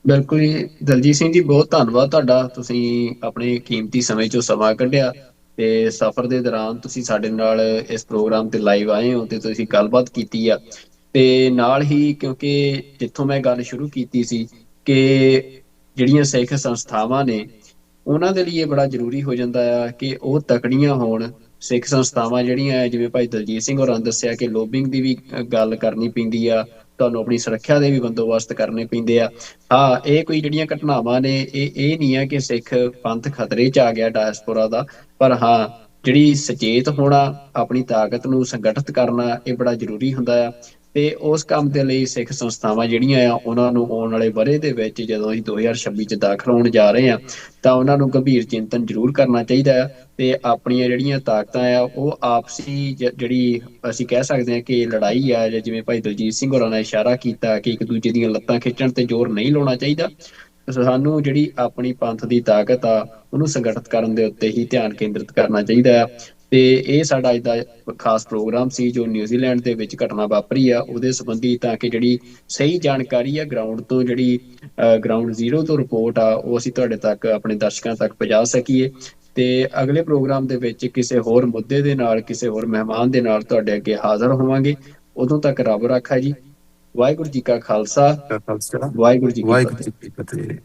ਬਿਲਕੁਲ ਜੀ ਦਲਜੀਤ ਸਿੰਘ ਜੀ, ਬਹੁਤ ਧੰਨਵਾਦ ਤੁਹਾਡਾ। ਤੁਸੀਂ ਆਪਣੇ ਕੀਮਤੀ ਸਮੇਂ 'ਚੋਂ ਸਮਾਂ ਕੱਢਿਆ ਤੇ ਸਫ਼ਰ ਦੇ ਦੌਰਾਨ ਤੁਸੀਂ ਸਾਡੇ ਨਾਲ ਇਸ ਪ੍ਰੋਗਰਾਮ ਤੇ ਲਾਈਵ ਆਏ ਹੋ ਤੇ ਤੁਸੀਂ ਗੱਲਬਾਤ ਕੀਤੀ ਆ। ਤੇ ਨਾਲ ਹੀ ਕਿਉਂਕਿ ਜਿੱਥੋਂ ਮੈਂ ਗੱਲ ਸ਼ੁਰੂ ਕੀਤੀ ਸੀ ਕਿ ਜਿਹੜੀਆਂ ਸਿੱਖ ਸੰਸਥਾਵਾਂ ਨੇ ਉਹਨਾਂ ਦੇ ਲਈ ਇਹ ਬੜਾ ਜ਼ਰੂਰੀ ਹੋ ਜਾਂਦਾ ਆ ਕਿ ਉਹ ਤਕੜੀਆਂ ਹੋਣ। ਸਿੱਖ ਸੰਸਥਾਵਾਂ ਜਿਹੜੀਆਂ ਜਿਵੇਂ ਭਾਈ ਦਲਜੀਤ ਸਿੰਘ ਹੋਰਾਂ ਨੇ ਦੱਸਿਆ ਕਿ ਲੋਬਿੰਗ ਦੀ ਵੀ ਗੱਲ ਕਰਨੀ ਪੈਂਦੀ ਆ, ਤੁਹਾਨੂੰ ਆਪਣੀ ਸੁਰੱਖਿਆ ਦੇ ਵੀ ਬੰਦੋਬਸਤ ਕਰਨੇ ਪੈਂਦੇ ਆ। ਹਾਂ, ਇਹ ਕੋਈ ਜਿਹੜੀਆਂ ਘਟਨਾਵਾਂ ਨੇ ਇਹ ਨਹੀਂ ਆ ਕਿ ਸਿੱਖ ਪੰਥ ਖਤਰੇ 'ਚ ਆ ਗਿਆ ਡਾਇਸਪੋਰਾ ਦਾ, ਪਰ ਹਾਂ ਜਿਹੜੀ ਸੁਚੇਤ ਹੋਣਾ, ਆਪਣੀ ਤਾਕਤ ਨੂੰ ਸੰਗਠਿਤ ਕਰਨਾ ਇਹ ਬੜਾ ਜ਼ਰੂਰੀ ਹੁੰਦਾ ਆ। ਤੇ ਉਸ ਕੰਮ ਦੇ ਲਈ ਸਿੱਖ ਸੰਸਥਾਵਾਂ ਜਿਹੜੀਆਂ ਆ ਉਹਨਾਂ ਨੂੰ ਆਉਣ ਵਾਲੇ ਵਰ੍ਹੇ ਦੇ ਵਿੱਚ ਜਦੋਂ ਅਸੀਂ 2026 'ਚ ਦਾਖਲ ਹੋਣ ਜਾ ਰਹੇ ਹਾਂ ਤਾਂ ਉਹਨਾਂ ਨੂੰ ਗੰਭੀਰ ਚਿੰਤਨ ਜ਼ਰੂਰ ਕਰਨਾ ਚਾਹੀਦਾ ਆ ਤੇ ਆਪਣੀਆਂ ਜਿਹੜੀਆਂ ਤਾਕਤਾਂ ਆ ਉਹ ਆਪਸੀ ਜਿਹੜੀ ਅਸੀਂ ਕਹਿ ਸਕਦੇ ਹਾਂ ਕਿ ਲੜਾਈ ਆ, ਜਾਂ ਜਿਵੇਂ ਭਾਈ ਦਲਜੀਤ ਸਿੰਘ ਹੋਰਾਂ ਨੇ ਇਸ਼ਾਰਾ ਕੀਤਾ ਕਿ ਇੱਕ ਦੂਜੇ ਦੀਆਂ ਲੱਤਾਂ ਖਿੱਚਣ ਤੇ ਜ਼ੋਰ ਨਹੀਂ ਲਾਉਣਾ ਚਾਹੀਦਾ। ਸਾਨੂੰ ਜਿਹੜੀ ਆਪਣੀ ਪੰਥ ਦੀ ਤਾਕਤ ਆ ਉਹਨੂੰ ਸੰਗਠਿਤ ਕਰਨ ਦੇ ਉੱਤੇ ਹੀ ਧਿਆਨ ਕੇਂਦਰਿਤ ਕਰਨਾ ਚਾਹੀਦਾ ਆ। ਤੇ ਇਹ ਸਾਡਾ ਅੱਜ ਦਾ ਖਾਸ ਪ੍ਰੋਗਰਾਮ ਸੀ ਜੋ ਨਿਊਜ਼ੀਲੈਂਡ ਦੇ ਵਿੱਚ ਘਟਨਾ ਵਾਪਰੀ ਆ ਉਹਦੇ ਸੰਬੰਧੀ, ਤਾਂ ਕਿ ਜਿਹੜੀ ਸਹੀ ਜਾਣਕਾਰੀ ਆ ਗਰਾਊਂਡ ਤੋਂ, ਜਿਹੜੀ ਗਰਾਊਂਡ ਜ਼ੀਰੋ ਤੋਂ ਰਿਪੋਰਟ ਆ ਉਹ ਅਸੀਂ ਤੁਹਾਡੇ ਤੱਕ, ਆਪਣੇ ਦਰਸ਼ਕਾਂ ਤੱਕ ਪਹੁੰਚਾ ਸਕੀਏ। ਤੇ ਅਗਲੇ ਪ੍ਰੋਗਰਾਮ ਦੇ ਵਿੱਚ ਕਿਸੇ ਹੋਰ ਮੁੱਦੇ ਦੇ ਨਾਲ, ਕਿਸੇ ਹੋਰ ਮਹਿਮਾਨ ਦੇ ਨਾਲ ਤੁਹਾਡੇ ਅੱਗੇ ਹਾਜ਼ਰ ਹੋਵਾਂਗੇ। ਉਦੋਂ ਤੱਕ ਰੱਬ ਰਾਖਾ ਜੀ। ਵਾਹਿਗੁਰੂ ਜੀ ਕਾ ਖਾਲਸਾ, ਵਾਹਿਗੁਰੂ ਜੀ ਕੀ ਫਤਿਹ।